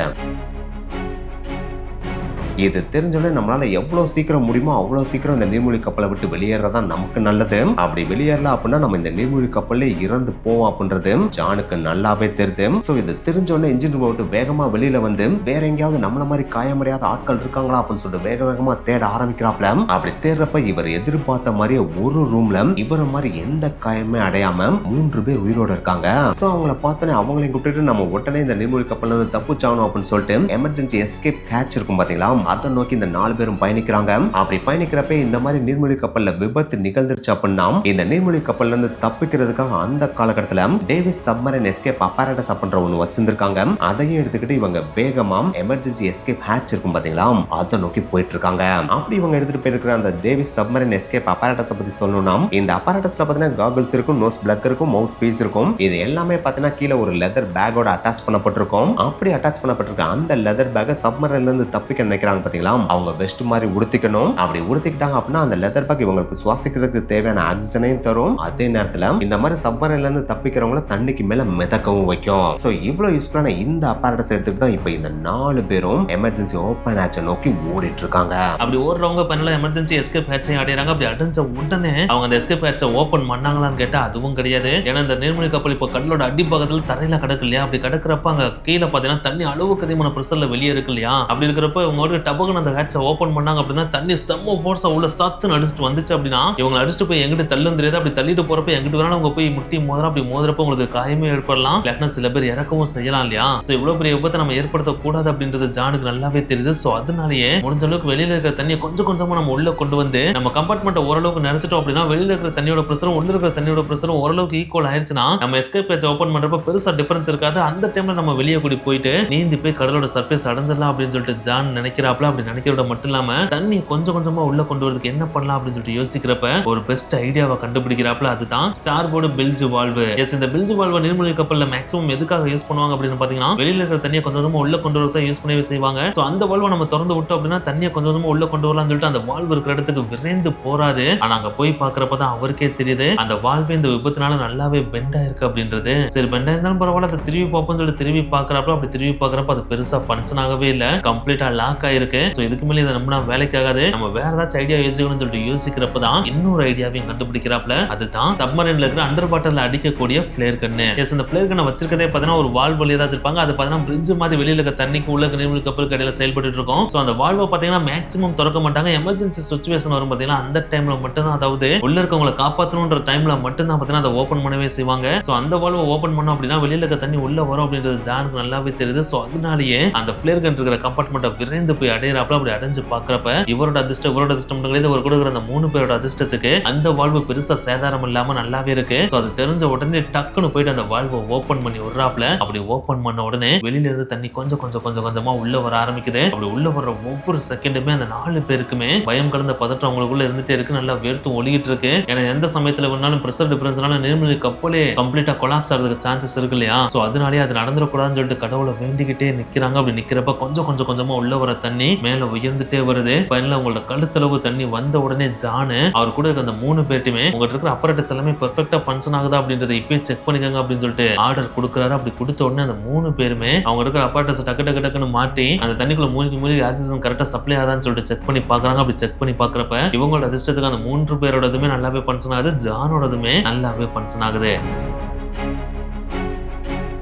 இது தெரிஞ்சோடனே நம்மளால எவ்வளவு சீக்கிரம் முடியுமோ அவ்வளவு சீக்கிரம் இந்த நீர்மூழ்கி கப்பலை விட்டு வெளியேறதா நமக்கு நல்லது. அப்படி வெளியேறல அப்படின்னா நம்ம இந்த நீர்மூழ்கி கப்பல்ல இறந்து போவோம் அப்படின்றது ஜானுக்கு நல்லாவே தெரியுது. சோ இது தெரிஞ்சோடனே இன்ஜின் ரூம் விட்டு வேகமா வெளியில வந்து வேற எங்கேயாவது நம்மள மாதிரி காயமடையாத ஆட்கள் இருக்காங்களா அப்படின்னு சொல்லிட்டு வேக வேகமா தேட ஆரம்பிக்கிறாப்ல. அப்படி தேடுறப்ப இவர் எதிர்பார்த்த மாதிரியே ஒரு ரூம்ல இவர மாதிரி எந்த காயமே அடையாம 3 பேர் உயிரோட இருக்காங்க. சோ அவங்கள பார்த்தோன்னே அவங்களையும் கூப்பிட்டு நம்ம உடனே இந்த நீர்மூழ்கி கப்பல்ல இருந்து தப்பிச்சாகணும் அப்படின்னு சொல்லிட்டு எமர்ஜென்சி எஸ்கேப் ஹேட்ச் இருக்கும் பாத்தீங்களா, அதை நோக்கி இந்த 4 பேரும் பயணிக்கிறாங்க. அப்படி பயணிக்கிறப்ப இந்த மாதிரி நீர்மூழ்கி கப்பல்ல விபத்து நிகழ்ந்துருச்சு அப்படின்னா இந்த நீர்மூழ்கி கப்பல்ல இருந்து தப்பிக்கிறதுக்காக அந்த காலகட்டத்துல டேவிஸ் சப்மரைன் எஸ்கேப் அப்பaratus அப்படின்ற ஒண்ணு வச்சிருக்காங்க. அதையும் எடுத்துக்கிட்டு இவங்க வேகமா எமர்ஜென்சி எஸ்கேப் ஹேட்ச் இருக்கும் பாத்தீங்களா, அதை நோக்கி போயிட்டு இருக்காங்க. அப்படி இவங்க எடுத்துட்டு போயிருக்கிற அந்த டேவிஸ் சப்மரைன் எஸ்கேப் apparatus பத்தி சொல்லணும்னா இந்த apparatusல பாத்தீங்கன்னா காகல்ஸ் இருக்கும், நோஸ் பிளக் இருக்கும், மவுத் பீஸ் இருக்கும். இது எல்லாமே பாத்தீங்கன்னா கீழே ஒரு லெதர் பேக்கோட அட்டாச் பண்ணப்பட்டிருக்கும். அப்படி அட்டாச் பண்ணப்பட்டிருக்க அந்த லெதர் பேக்கை சப்மரைன்ல இருந்து தப்பிக்க நினைக்கிறாங்க பாத்தீங்களா, அவங்க வெஸ்ட் மாதிரி உடுத்திக்கணும். அப்படி உடுத்திக்கிட்டாங்க அப்படின்னா அந்த லெதர் பேக் இவங்களுக்கு சுவாசிக்கிறதுக்கு தேவையான ஆக்சிஜனையும் தரும். அதே நேரத்துல இந்த மாதிரி சப்மரைன்ல இருந்து தப்பிக்கிறவங்கள தண்ணிக்கு மேல மிதக்கவும் வைக்கும். சோ இவ்வளவு யூஸ்ஃபுல்லான இந்த apparatus எடுத்துட்டு தான் இப்போ இந்த 4 பேரும் எமர்ஜென்சி ஓபன் ஹேட்சை நோக்கி ஓடிட்டு இருக்காங்க. அப்படி ஓடுறவங்க பண்ணல எமர்ஜென்சி எஸ்கேப் ஹேட்சை அடையறாங்க. அப்படி அடைஞ்ச உடனே அவங்க அந்த எஸ்கேப் ஹேட்சை ஓபன் பண்ணாங்களான்னு கேட்டா அதுவும் கிடையாது. ஏன்னா இந்த நீர்மூழ்கி கப்பல் இப்போ கடலோட அடிப்பாகத்துல தரையில கிடக்கு இல்லையா, அப்படி கிடக்குறப்ப அங்க கீழே பாத்தீங்கன்னா தண்ணி அளவுக்கு அதிகமான பிரஷர்ல வெளியே இருக்கு இல்லையா. அப்படி இருக்கிறப்ப இவங்க டபுக்கு அந்த ஹேட்சை ஓபன் பண்ணாங்க அப்படின்னா தண்ணி செம்ம ஃபோர்ஸா உள்ள சத்துன்னு அடிச்சுட்டு வந்துச்சு அப்படின்னா இவங்க அடிச்சுட்டு போய் எங்கிட்ட தள்ளும் தெரியாது. அப்படி தள்ளிட்டு போறப்ப எங்கிட்ட வேணாலும் அவங்க போய் முட்டி மோதிரம். அப்படி மோதிரப்ப உங்களுக்கு காயமே ஏற்படலாம், இல்லைன்னா சில பேர் இறக்கவும் செய்யலாம் இல்லையா. சோ இவ்வளவு பெரிய விபத்தை நம்ம ஏற்படுத்த கூடாது அப்படின்றது ஜானுக்கு நல்லாவே தெரியுது. சோ அதனாலேயே முடிஞ்ச அளவுக்கு வெளியில இருக்கிற தண்ணியை கொஞ்சம் கொஞ்சமா நம்ம உள்ள கொண்டு வந்து நம்ம கம்பார்ட்மெண்ட் ஓரளவுக்கு நிறைச்சிட்டோம் அப்படின்னா வெளியில இருக்கிற தண்ணியோட பிரஷரும் உள்ள இருக்கிற தண்ணியோட பிரஷரும் ஓரளவுக்கு ஈக்குவல் ஆயிருச்சுன்னா நம்ம எஸ்கேப் ஹேட்ச் ஓபன் பண்றப்ப பெருசா டிஃபரன்ஸ் இருக்காது. அந்த டைம்ல நம்ம வெளியே கூடி போயிட்டு நீந்தி போய் கடலோட சர்ஃபேஸ் அடைஞ்சிடலாம் அப்படின்னு சொல்லிட்டு ஜான் நினைக்கிறாப்ல. அப்படி நினைக்கிறத மட்டும் இல்லாம தண்ணி கொஞ்சம் கொஞ்சமா உள்ள கொண்டு வரதுக்கு என்ன பண்ணலாம் அப்படின்னு சொல்லிட்டு யோசிக்கிறப்ப ஒரு பெஸ்ட் ஐடியாவை கண்டுபிடிக்கிறாப்ல. அதுதான் starboard bilge valve. Yes, இந்த பில்ஜ் வால்வை நீர்மூழ்கி கப்பல்ல மேக்ஸிமம் எதுக்காக யூஸ் பண்ணுவாங்க அப்படின்னு பாத்தீங்கன்னா வெளியில இருக்கிற தண்ணியை கொஞ்சம் கொஞ்சமா உள்ள கொண்டு வரதான் யூஸ் பண்ணவே செய்வாங்க. சோ அந்த வால்வை நம்ம திறந்து விட்டோம் அப்படின்னா தண்ணியை கொஞ்சம் கொஞ்சமா உள்ள கொண்டு வரலாம்னு சொல்லிட்டு அந்த வால்வு இருக்கிற இடத்துக்கு விரைந்து போறாரு. ஆனா அங்க போய் பாக்குறப்பதான் அவருக்கே தெரியுது அந்த வால்வு இந்த விபத்துனால நல்லாவே பெண்ட் ஆயிருக்கு அப்படின்றது. சரி, பெண்ட் ஆயிருந்தாலும் பரவாயில்ல, அதை திரும்பி பார்ப்போம்னு சொல்லி திரும்பி பாக்குறப்ப அப்படி திரும்பி பாக்குறப்ப அது பெருசா ஃபங்க்ஷன் ஆகவே இல்ல, கம்ப்ளீட்டா லாக் ஆயிருக்கு. சோ இதுக்கு மேல இதை நம்பினா வேலைக்காகாது, நம்ம வேற ஏதாச்சும் ஐடியா யோசிக்கணும்னு சொல்லிட்டு யோசிக்கிறப்பதான் இன்னொரு ஐடியாவையும் கண்டுபிடிக்கிறாப்ல. அதுதான் சப்மரைன்ல இருக்கிற அண்டர் வாட்டர்ல அடிக்கக்கூடிய ஃபிளேர் கன்னு. எஸ், இந்த ஃபிளேர் கன்னை வச்சிருக்கதே பாத்தீங்கன்னா ஒரு வால்வ் வழியா தான் வச்சிருப்பாங்க. அது பாத்தீங்கன்னா பிரிட்ஜ் மாதிரி வெளியில இருக்க தண்ணிக்கு உள்ள நீர்மூழ்கி கப்பலுக்கு இடையில செயல்பட்டு இருக்கும். சோ அந்த வால்வை பாத்தீங்கன்னா மேக்ஸிமம் திறக்க மாட்டாங்க. எமர்ஜென்சி சிச்சுவேஷன் வரும் பாத்தீங்கன்னா அந்த டைம்ல மட்டும் தான், அதாவது உள்ள இருக்கவங்களை காப்பாற்றணும்ன்ற டைம்ல மட்டும் தான் பாத்தீங்கன்னா அதை ஓபன் பண்ணவே செய்வாங்க. சோ அந்த வால்வை ஓபன் பண்ணோம் அப்படின்னா வெளியில இருக்க தண்ணி உள்ள வரும் அப்படின்றது ஜானுக்கு நல்லாவே தெரியுது. சோ அதனாலேயே அந்த ஃபிளேர் கன் இருக்கிற கம்பார்ட்மெண்ட்டை விரைந்து போய் அடையிறாப்ல. அப்படி அடைஞ்சு பாக்குறப்ப இவரோட அதிர்ஷ்டம் கிடையாது, ஒரு கூட அந்த 3 பேரோட அதிர்ஷ்டத்துக்கு அந்த வால்வு பெருசா சேதாரம் இல்லாம நல்லாவே இருக்கு. சோ அது தெரிஞ்ச உடனே டக்குன்னு போயிட்டு அந்த வால்வை ஓபன் பண்ணி விடுறாப்ல. அப்படி ஓபன் பண்ண உடனே வெளியில இருந்து தண்ணி கொஞ்சம் கொஞ்சமா உள்ள வர ஆரம்பிக்குது. அப்படி உள்ள வர்ற ஒவ்வொரு செகண்டுமே அந்த 4 பேருக்குமே பயம் கலந்த பதற்றம் அவங்களுக்குள்ள இருந்துட்டே இருக்கு, நல்லா வேர்த்து ஒளிகிட்டு இருக்கு. ஏன்னா எந்த சமயத்துல வேணாலும் பிரஷர் டிஃபரன்ஸ்னால நீர்மூழ்கி கப்பலே கம்ப்ளீட்டா கொலாப்ஸ் ஆகிறதுக்கு சான்சஸ் இருக்கு இல்லையா. சோ அதனாலேயே அது நடந்துடக்கூடாதுன்னு சொல்லிட்டு கடவுளை வேண்டிக்கிட்டே நிக்கிறாங்க. அப்படி நிக்கிறப்ப கொஞ்சமா உள்ள வர தண்ணி மேல உயர்ந்துட்டே வருது. ஃபைனலா அவங்களோட கழுத்தளவு தண்ணி வந்த உடனே ஜானு அவர் கூட இருக்க அந்த 3 பேருமே உங்ககிட்ட இருக்கிற apparatus எல்லாமே பெர்ஃபெக்ட்டா ஃபங்க்ஷன் ஆகுதா அப்படின்றத இப்பவே செக் பண்ணிக்கங்க அப்படின்னு சொல்லிட்டு ஆர்டர் கொடுக்குறாரு. அப்படி கொடுத்த உடனே அந்த 3 பேருமே அவங்க இருக்கிற apparatus டக்குன்னு மாட்டி அந்த தண்ணிக்குள்ள மூழ்கி ஆக்சிஜன் கரெக்டா சப்ளை ஆகுதான்னு சொல்லிட்டு செக் பண்ணி பாக்குறாங்க. அப்படி செக் பண்ணி பாக்குறப்ப இவங்களோட அதிர்ஷ்டத்துக்கு அந்த 3 பேரோடதுமே நல்லாவே ஃபங்க்ஷன் ஆகுது, ஜானோடதுமே நல்லாவே ஃபங்க்ஷன் ஆகுது.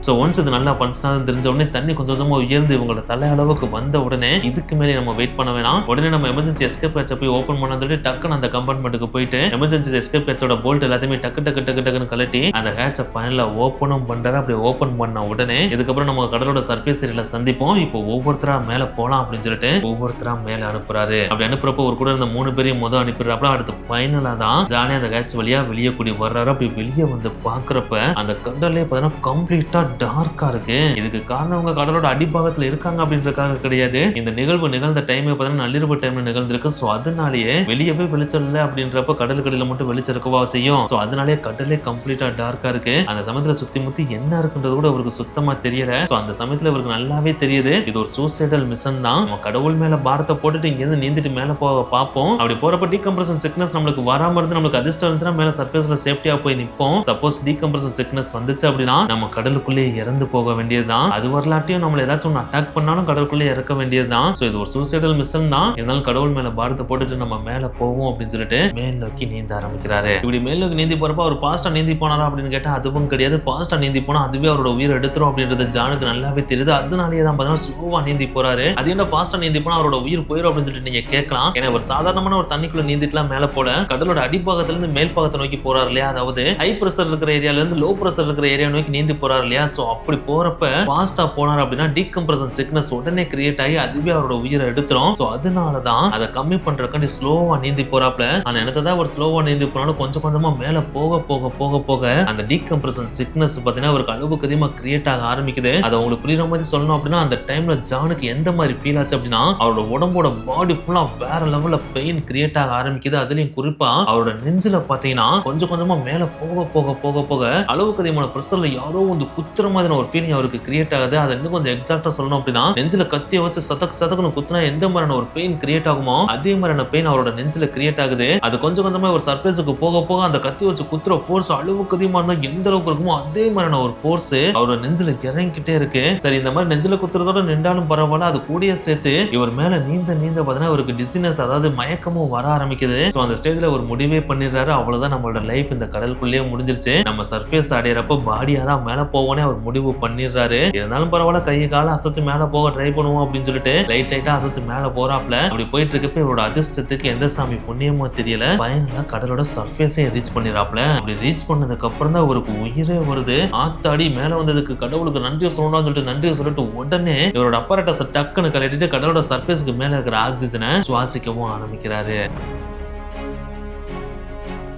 சோ ஒன்ஸ் இது நல்லா பஞ்சனாதுன்னு தெரிஞ்ச உடனே தண்ணி கொஞ்சம் கொஞ்சமா உயர்ந்து இவங்களோட தலை அளவுக்கு வந்த உடனே இதுக்கு மேலே நம்ம வெயிட் பண்ண வேணாம், உடனே நம்ம எமர்ஜென்சி எஸ்கேப் ஹேட்சை போய் ஓபன் பண்ண சொல்லிட்டு டக்குன்னு அந்த கம்பார்ட்மெண்ட்டுக்கு போயிட்டு எமர்ஜென்சி எஸ்கேப் ஹேட்சோட போல்ட் எல்லாத்தையுமே டக்குன்னு கலட்டி அந்த ஹேட்சை ஃபைனலா ஓபனும் பண்றாரு. அப்படி ஓபன் பண்ண உடனே இதுக்கப்புறம் நம்ம கடலோட சர்ஃபேஸ் ஏரியால சந்திப்போம், இப்போ ஒவ்வொருத்தரா மேல போலாம் அப்படின்னு சொல்லிட்டு ஒவ்வொருத்தரா மேல அனுப்புறாரு. அப்படி அனுப்புறப்ப ஒரு கூட இருந்த 3 பேரையும் அனுப்பிடுறாப்ல. அடுத்து ஃபைனலா தான் ஜானி அந்த ஹேட்ச் வழியா வெளியே கூடி வர்றாரு. அப்படி வெளியே வந்து பாக்குறப்ப அந்த கடலே பார்த்தீங்கன்னா கம்ப்ளீட்டா டார்க்கா இருக்கு. இதுக்கு காரணம் அவங்க கடலோட அடிப்பாகத்துல இருக்காங்க அப்படின்றதுக்காக கிடையாது. இந்த நிகழ்வு நிகழ்ந்த டைம் பார்த்தீங்கன்னா நள்ளிரவு டைம்ல நிகழ்ந்திருக்கு. சோ அதனாலேயே வெளியவே வெளிச்சம் இல்ல அப்படின்றப்ப கடலுக்கடியில மட்டும் வெளிச்சம் இருக்கவா செய்யும். சோ அதனாலே கடலே கம்ப்ளீட்டா டார்க்கா இருக்கு. அந்த சமயத்துல சுத்தி முத்தி என்ன இருக்குன்றது கூட அவருக்கு சுத்தமா தெரியல. சோ அந்த சமயத்துல அவருக்கு நல்லாவே தெரியுது இது ஒரு சூசைடல் மிஷன் தான். நம்ம கடவுள் மேல பாரத்தை போட்டுட்டு இங்க இருந்து நீந்திட்டு மேல போக பார்ப்போம். அப்படி போறப்ப டீகம்ப்ரஷன் சிக்னஸ் நம்மளுக்கு வராம இருந்து நம்மளுக்கு அதிர்ஷ்டம் இருந்துச்சுன்னா மேல சர்ஃபேஸ்ல சேஃப்டியா போய் நிப்போம். சப்போஸ் டீகம்ப்ரஷன் சிக்னஸ் வந்துச்சு அப்படின்னா நம்ம கடலுக்குள்ளே இறந்து போக வேண்டியதுதான். அது வரலாட்டியும் நம்மள ஏதாச்சும் ஒன்று அட்டாக் பண்ணாலும் கடலுக்குள்ளே இறக்க வேண்டியதுதான். சோ இது ஒரு சூசைடல் மிஷன் தான். இருந்தாலும் கடவுள் மேல பாரத்தை போட்டுட்டு நம்ம மேல போவோம் அப்படின்னு சொல்லிட்டு மேல் நோக்கி நீந்த ஆரம்பிக்கிறாரு. இப்படி மேல் நோக்கி நீந்தி போறப்ப அவர் பாஸ்டா நீந்தி போனாரா அப்படின்னு கேட்டா அதுவும் கிடையாது. பாஸ்டா நீந்தி போனா அதுவே அவரோட உயிரை எடுத்துரும் அப்படின்றது ஜானுக்கு நல்லாவே தெரியுது. அதனாலேயே தான் பார்த்தீங்கன்னா ஸ்லோவா நீந்தி போறாரு. அது என்ன பாஸ்டா நீந்தி போனா அவரோட உயிர் போயிடும் அப்படின்னு சொல்லிட்டு நீங்க கேட்கலாம். ஏன்னா ஒரு சாதாரணமான ஒரு தண்ணிக்குள்ள நீந்திட்டுலாம் மேல போல கடலோட அடிப்பாகத்துல இருந்து மேல் பாகத்தை நோக்கி போறாரு இல்லையா. அதாவது ஹை பிரஷர் இருக்கிற ஏரியால இருந்து லோ பிரஷர் இருக்கிற ஏரியா நோக்கி நீந்தி போறாரு இல்லையா. சோ அப்படி போறப்ப பாஸ்டா போனார் அப்படின்னா டீகம்ப்ரஷன் சிக்னஸ் உடனே கிரியேட் ஆகி அதுவே அவரோட உயிரை எடுத்துரும். சோ அதனாலதான் அதை கம்மி பண்றதுக்காண்டி ஸ்லோவா நீந்தி போறாப்ல. ஆனா என்னதான் ஒரு ஸ்லோவா நீந்தி போனாலும் கொஞ்சம் கொஞ்சமா மேல போக போக போக போக அந்த டீகம்ப்ரஷன் சிக்னஸ் பாத்தீங்கன்னா அவருக்கு அளவுக்கு அதிகமா கிரியேட் ஆக ஆரம்பிக்குது. அதை உங்களுக்கு புரியுற மாதிரி சொல்லணும் அப்படின்னா அந்த டைம்ல ஜானுக்கு எந்த மாதிரி ஃபீல் ஆச்சு அப்படின்னா அவரோட உடம்போட பாடி ஃபுல்லா வேற லெவல்ல பெயின் கிரியேட் ஆக ஆரம்பிக்குது. அதுலயும் குறிப்பா அவரோட நெஞ்சில பாத்தீங்கன்னா கொஞ்சம் கொஞ்சமா மேல போக போக போக போக அளவுக்கு அதிகமான பிரஷர்ல யாரோ வந்து குத்துற மாதிரி ஒரு ஃபீலிங் அவருக்கு கிரியேட் ஆகுது. அதை இன்னும் கொஞ்சம் எக்ஸாக்டா சொல்லணும் அப்படின்னா நெஞ்சில கத்திய வச்சு சதக்குன்னு குத்துனா எந்த மாதிரியான ஒரு பெயின் கிரியேட் ஆகுமோ அதே மாதிரியான பெயின் அவரோட நெஞ்சில கிரியேட் ஆகுது. அது கொஞ்சம் கொஞ்சமா ஒரு சர்ஃபேஸுக்கு போக போக அந்த கத்தி வச்சு குத்துற ஃபோர்ஸ் அளவுக்கு அதிகமா இருந்தா எந்த அளவுக்கு இருக்குமோ அதே மாதிரியான ஒரு ஃபோர்ஸ் அவரோட நெஞ்சில இறங்கிக்கிட்டே இருக்கு. சரி இந்த மாதிரி நெஞ்சில குத்துறதோட நின்றாலும் பரவாயில்ல. அது கூடிய சேர்த்து இவர் மேல நீந்த பாத்தீங்கன்னா அவருக்கு டிசினஸ் அதாவது மயக்கமும் வர ஆரம்பிக்குது. சோ அந்த ஸ்டேஜ்ல ஒரு முடிவே பண்ணிடுறாரு. அவ்வளவுதான் நம்மளோட லைஃப் இந்த கடலுக்குள்ளேயே முடிஞ்சிருச்சு. நம்ம சர்ஃபேஸ் அடையறப்ப பாடியா தான் மேல போவோனே அவர் முடிவு பண்ணிடுறாரு. இருந்தாலும் பரவாயில்ல கையை கால அசைச்சு மேல போக ட்ரை பண்ணுவோம் அப்படின்னு சொல்லிட்டு லைட்டா அசைச்சு மேல போறாப்ல. அப்படி போயிட்டு இருக்கப்ப இவரோட அதிர்ஷ்டத்துக்கு எந்த சாமி புண்ணியமோ தெரியல பயங்கர கடலோட சர்ஃபேஸே ரீச் பண்ணிடுறாப்ல. அப்படி ரீச் பண்ணதுக்கு அப்புறம் தான் அவருக்கு உயிரே வருது. ஆத்தாடி மேல வந்ததுக்கு கடவுளுக்கு நன்றி சொல்லணும்னு சொல்லிட்டு நன்றி சொல்லிட்டு உடனே இவரோட அப்பரேட்டஸை டக்குன்னு கலட்டிட்டு கடலோட சர்ஃபேஸ்க்கு மேல இருக்கிற ஆக்சிஜனை சுவாசிக்கவும் ஆரம்பிக்கிறாரு.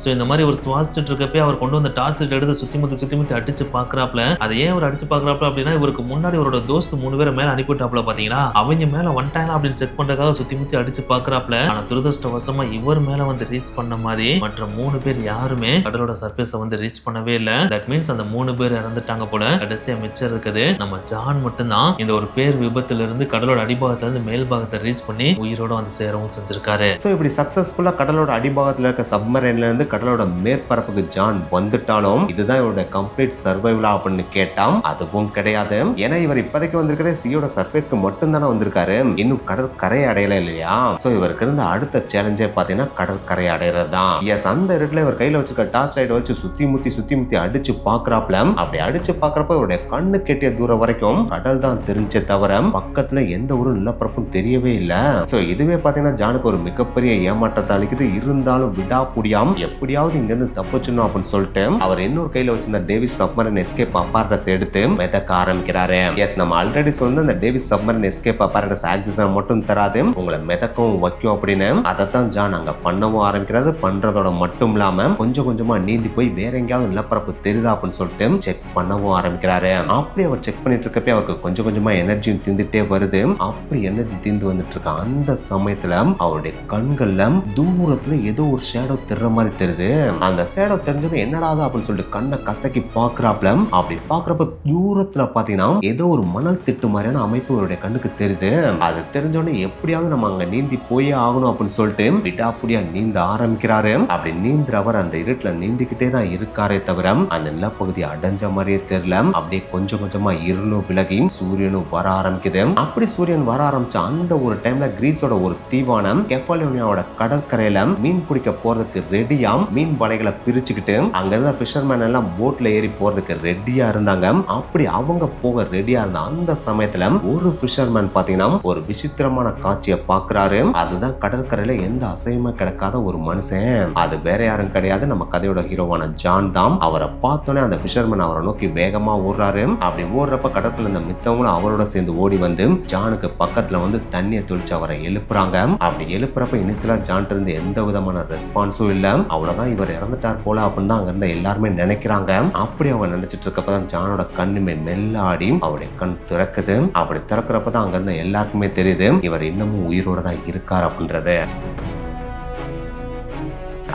சோ இந்த மாதிரி ஒரு சுவாசிச்சுட்டு இருக்கப்பே அவர் கொண்டு வந்த டார்ச் லைட் எடுத்து சுத்தி முத்தி அடிச்சு பாக்குறாப்ல. அதை ஏன் அவர் அடிச்சு பாக்குறாப்ல அப்படின்னா இவருக்கு முன்னாடி அவரோட தோஸ்து 3 பேரை மேல அனுப்பிட்டாப்ல. பாத்தீங்கன்னா அவங்க மேல வந்துட்டாங்க அப்படின்னு செக் பண்றதுக்காக சுத்தி முத்தி அடிச்சு பாக்குறாப்ல. ஆனா துரதிருஷ்டவசமா இவர் மேல வந்து ரீச் பண்ண மாதிரி மற்ற 3 பேர் யாருமே கடலோட சர்ஃபேஸை வந்து ரீச் பண்ணவே இல்லை. தட் மீன்ஸ் அந்த 3 பேர் இறந்துட்டாங்க போல. கடைசியா மிச்சம் இருக்குது நம்ம ஜான் மட்டும்தான் இந்த ஒரு பேர் விபத்துல இருந்து கடலோட அடிபாகத்துல இருந்து மேல் பாகத்தை ரீச் பண்ணி உயிரோட வந்து சேரவும் செஞ்சிருக்காரு. சோ இப்படி சக்சஸ்ஃபுல்லா கடலோட அடிபாகத்துல இருக்க சப்மரைன்ல இருந்து கடலோட மேற்பரப்புக்கு ஜான் வந்துட்டாலும் இதுதான் இவரோட கம்ப்ளீட் சர்வைவலா அப்படின்னு கேட்டாம் அதுவும் கிடையாது. ஏன்னா இவர் இப்போதைக்கு வந்திருக்கிறதே சீயோட சர்ஃபேஸ்க்கு மட்டும் தானே வந்திருக்காரு. இன்னும் கடற்கரையை அடையல இல்லையா. சோ இவருக்கு இருந்த அடுத்த சேலஞ்சே பாத்தீங்கன்னா கடற்கரை அடையறதுதான். எஸ் அந்த இடத்துல இவர் கையில வச்சுக்க டார்ச் லைட் வச்சு சுத்தி முத்தி அடிச்சு பாக்குறாப்ல. அப்படி அடிச்சு பாக்குறப்ப இவருடைய கண்ணு கெட்டிய தூரம் வரைக்கும் கடல் தான் தெரிஞ்சே தவிர பக்கத்துல எந்த ஒரு நிலப்பரப்பும் தெரியவே இல்லை. சோ இதுவே பாத்தீங்கன்னா ஜானுக்கு ஒரு மிகப்பெரிய ஏமாற்றத்தை அளிக்குது. இருந்தாலும் விடாப்புடியாம் எப்படியாவது இங்க இருந்து தப்பிச்சணும் அப்படின்னு சொல்லிட்டு அவர் இன்னொரு கையில வச்சிருந்த டேவிஸ் சப்மரைன் எஸ்கேப் அப்பாரட்டஸ் எடுத்து மிதக்க ஆரம்பிக்கிறாரு. எஸ் நம்ம ஆல்ரெடி சொன்ன இந்த Davis submarine escape apparatus oxygen மட்டும் தராது உங்களை மிதக்கவும் வைக்கும் அப்படின்னு அதைத்தான் ஜான் அங்க பண்ணவும் ஆரம்பிக்கிறாரு. பண்றதோட மட்டும் இல்லாம கொஞ்சம் கொஞ்சமா நீந்தி போய் வேற எங்கேயாவது நிலப்பரப்பு தெரியுதா அப்படின்னு சொல்லிட்டு செக் பண்ணவும் ஆரம்பிக்கிறாரு. அப்படி அவர் செக் பண்ணிட்டு இருக்கப்ப அவருக்கு கொஞ்சம் கொஞ்சமா எனர்ஜியும் திந்துட்டே வருது. அப்படி எனர்ஜி தீந்து வந்துட்டு இருக்க அந்த சமயத்துல அவருடைய கண்கள்ல தூரத்துல ஏதோ ஒரு ஷேடோ தெரியற மாதிரி தெரியுது. அந்த ஷேடோ தெரிஞ்சது என்னடா அப்படின்னு சொல்லிட்டு கண்ணை கசக்கி பாக்குறாப்ல. அப்படி பாக்குறப்ப தூரத்துல பாத்தீங்கன்னா ஏதோ ஒரு மணல் திட்டு மாதிரியான அமைப்பு அவருடைய கண்ணுக்கு தெரியுது. அது தெரிஞ்சோடனே எப்படியாவது நம்ம அங்க நீந்தி போயே ஆகணும் அப்படின்னு சொல்லிட்டு விடாப்புடியா நீந்த ஆரம்பிக்கிறாரு. அப்படி நீந்துறவர் அந்த இருட்டுல நீந்திக்கிட்டே தான் இருக்காரே தவிர அந்த நிலப்பகுதி அடைஞ்ச மாதிரியே தெரியல. அப்படியே கொஞ்சம் கொஞ்சமா இருளும் விலகி சூரியனும் வர ஆரம்பிக்குது. அப்படி சூரியன் வர ஆரம்பிச்ச அந்த ஒரு டைம்ல கிரீஸோட ஒரு தீவான கெஃபாலோனியாவோட கடற்கரையில மீன் பிடிக்க போறதுக்கு ரெடியா மீன் வலைகளை பிரிச்சுக்கிட்டு அங்க இருந்த ஃபிஷர்மேன் எல்லாம் போட்ல ஏறி போறதுக்கு ரெடியா இருந்தாங்க. அப்படி அவங்க போக ரெடியா இருந்த அந்த சமயத்துல ஒரு ஃபிஷர்மேன் பாத்தீங்கன்னா ஒரு விசித்திரமான காட்சியை பாக்குறாரு. அதுதான் கடற்கரையில எந்த அசையுமே கிடக்காத ஒரு மனுஷன். அது வேற யாரும் கிடையாது நம்ம கதையோட ஹீரோவான ஜான் தான். அவரை பார்த்தோன்னே அந்த ஃபிஷர்மேன் அவரை நோக்கி வேகமா ஓடுறாரு. அப்படி ஓடுறப்ப கடற்கரையில இருந்த மித்தவங்களும் அவரோட சேர்ந்து ஓடி வந்து ஜானுக்கு பக்கத்துல வந்து தண்ணியை தொளிச்சு அவரை எழுப்புறாங்க. அப்படி எழுப்புறப்ப இனிஷியலா ஜான் இருந்து எந்த விதமான ரெஸ்பான்ஸும் இல்ல. அவ்வளவுதான் இவர் இறந்துட்டார் போல அப்படின்னு தான் அங்க இருந்த எல்லாருமே நினைக்கிறாங்க. அப்படி அவங்க நினைச்சிட்டு இருக்கப்பதான் ஜானோட கண்ணுமே மெல்ல ஆடி அவருடைய கண் திறக்குது. அப்படி திறக்கிறப்பதான் அங்க இருந்த எல்லாருக்குமே தெரியுது இவர் இன்னமும் உயிரோட தான் இருக்கார் அப்படின்றது.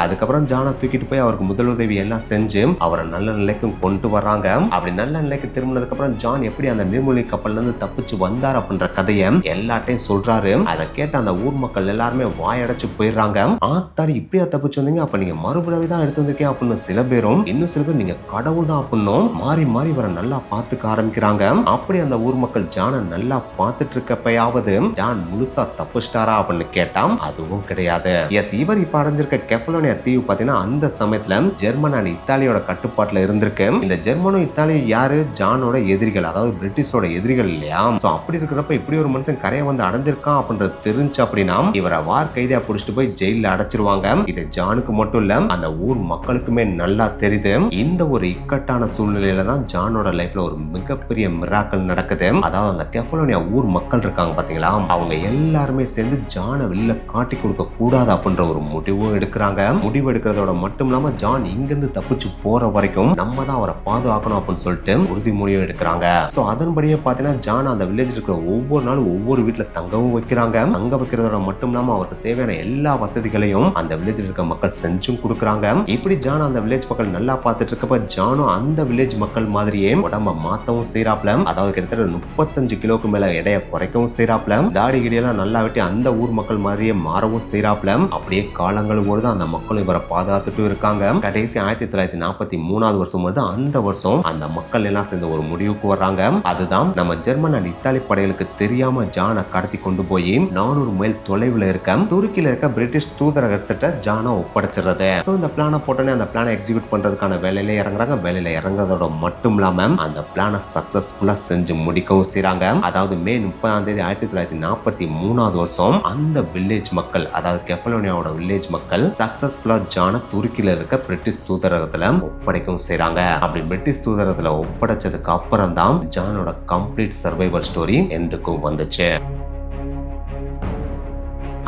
அதுக்கப்புறம் ஜானை தூக்கிட்டு போய் அவருக்கு முதலுதவி எல்லாம் செஞ்சு அவரை நல்ல நிலைக்கும் கொண்டு வர்றாங்க. அப்படி நல்ல நிலைக்கு திரும்பினதுக்கு அப்புறம் ஜான் எப்படி அந்த நீர்மூழ்கி கப்பல்ல இருந்து தப்பிச்சு வந்தார் அப்படின்ற கதையை எல்லாட்டையும் சொல்றாரு. அதை கேட்ட அந்த ஊர் மக்கள் எல்லாருமே வாயடைச்சு போயிடுறாங்க. ஆத்தாடி இப்படியா தப்பிச்சு வந்தீங்க, அப்ப நீங்க மறுபிறவி தான் எடுத்து வந்திருக்கீங்க அப்படின்னு சில பேரும், இன்னும் சில பேர் நீங்க கடவுள் தான் அப்படின்னும் மாறி மாறி இவரை நல்லா பார்த்துக்க ஆரம்பிக்கிறாங்க. அப்படி அந்த ஊர் மக்கள் ஜானை நல்லா பார்த்துட்டு இருக்கப்பயாவது ஜான் முழுசா தப்பிச்சிட்டாரா அப்படின்னு கேட்டான். அதுவும் கிடையாது. எஸ், இவர் இப்ப அடைஞ்சிருக்க கெஃபலோனியா தீவு பாத்தீங்கன்னா அந்த சமயத்துல ஜெர்மன் அண்ட் இத்தாலியோட கட்டுப்பாட்டுல இருந்திருக்கு. இந்த ஜெர்மனும் இத்தாலியும் யாரு? ஜானோட எதிரிகள், அதாவது பிரிட்டிஷோட எதிரிகள் இல்லையா? சோ அப்படி இருக்கிறப்ப இப்படி ஒரு மனுஷன் கரையை வந்து அடைஞ்சிருக்கான் அப்படின்றது தெரிஞ்சு அப்படின்னா இவரை வார் கைதியா புடிச்சிட்டு போய் ஜெயில அடைச்சிருவாங்க. இது ஜானுக்கு மட்டும் இல்ல அந்த ஊர் மக்களுக்குமே நல்லா தெரியுது. இந்த ஒரு இக்கட்டான சூழ்நிலையில தான் ஜானோட லைஃப்ல ஒரு மிகப்பெரிய மிராக்கல் நடக்குது. அதாவது அந்த கெஃபலோனியா ஊர் மக்கள் இருக்காங்க பாத்தீங்களா, அவங்க எல்லாருமே சேர்ந்து ஜானை வெளியில காட்டி கொடுக்க கூடாது அப்படின்ற ஒரு முடிவும் எடுக்கிறாங்க. முடிவு எடுக்கிறதோட மட்டும் இல்லாம ஜான் இங்கிருந்து தப்பிச்சு போற வரைக்கும் நம்ம தான் அவரை பாதுகாக்கணும் அப்படின்னு சொல்லிட்டு உறுதிமொழியும் எடுக்கிறாங்க. சோ அதன்படியே பாத்தீங்கன்னா ஜான் அந்த வில்லேஜ் இருக்கிற ஒவ்வொரு நாளும் ஒவ்வொரு வீட்டுல தங்கவும் வைக்கிறாங்க. தங்க வைக்கிறதோட மட்டும் இல்லாம அவருக்கு தேவையான எல்லா வசதிகளையும் அந்த வில்லேஜ் இருக்க மக்கள் செஞ்சும் கொடுக்குறாங்க. இப்படி ஜான் அந்த வில்லேஜ் மக்கள் நல்லா பார்த்துட்டு இருக்கப்ப ஜானும் அந்த வில்லேஜ் மக்கள் மாதிரியே உடம்ப மாத்தவும் செய்யறாப்ல. அதாவது கிட்டத்தட்ட 35 கிலோக்கு மேல எடையை குறைக்கவும் செய்யறாப்ல. தாடி கிடியெல்லாம் நல்லா வெட்டி அந்த ஊர் மக்கள் மாதிரியே மாறவும் செய்யறாப்ல. அப்படியே காலங்களோடு தான் அந்த மக்களும் இவரை பாதுகாத்துட்டு இருக்காங்க. கடைசி 1943 வருஷம் வந்து அந்த வருஷம் அந்த மக்கள் எல்லாம் சேர்ந்து ஒரு முடிவுக்கு வர்றாங்க. அதுதான் நம்ம ஜெர்மன் அண்ட் இத்தாலி படைகளுக்கு தெரியாம ஜானை கடத்தி கொண்டு போய் 400 மைல் தொலைவில் இருக்க துருக்கியில இருக்க பிரிட்டிஷ் தூதரகத்திட்ட ஜானை ஒப்படைச்சிடுறது. சோ இந்த பிளானை போட்டோன்னே அந்த பிளானை எக்ஸிக்யூட் பண்றதுக்கான வேலையில இறங்குறாங்க. வேலையில இறங்குறதோட மட்டும் இல்லாம அந்த பிளானை சக்சஸ்ஃபுல்லா செஞ்சு முடிக்கவும் செய்றாங்க. அதாவது மே 30 1943 வருஷம் அந்த வில்லேஜ் மக்கள், அதாவது கெஃபலோனியாவோட வில்லேஜ் மக்கள் சக்சஸ்ஃபுல்லா ஜானை துருக்கியில இருக்க பிரிட்டிஷ் தூதரகத்துல ஒப்படைக்கவும் செய்றாங்க. அப்படி பிரிட்டிஷ் தூதரகத்துல ஒப்படைச்சதுக்கு அப்புறம் தான் ஜானோட கம்ப்ளீட் சர்வைவல் ஸ்டோரி எண்டுக்கும் வந்துச்சு.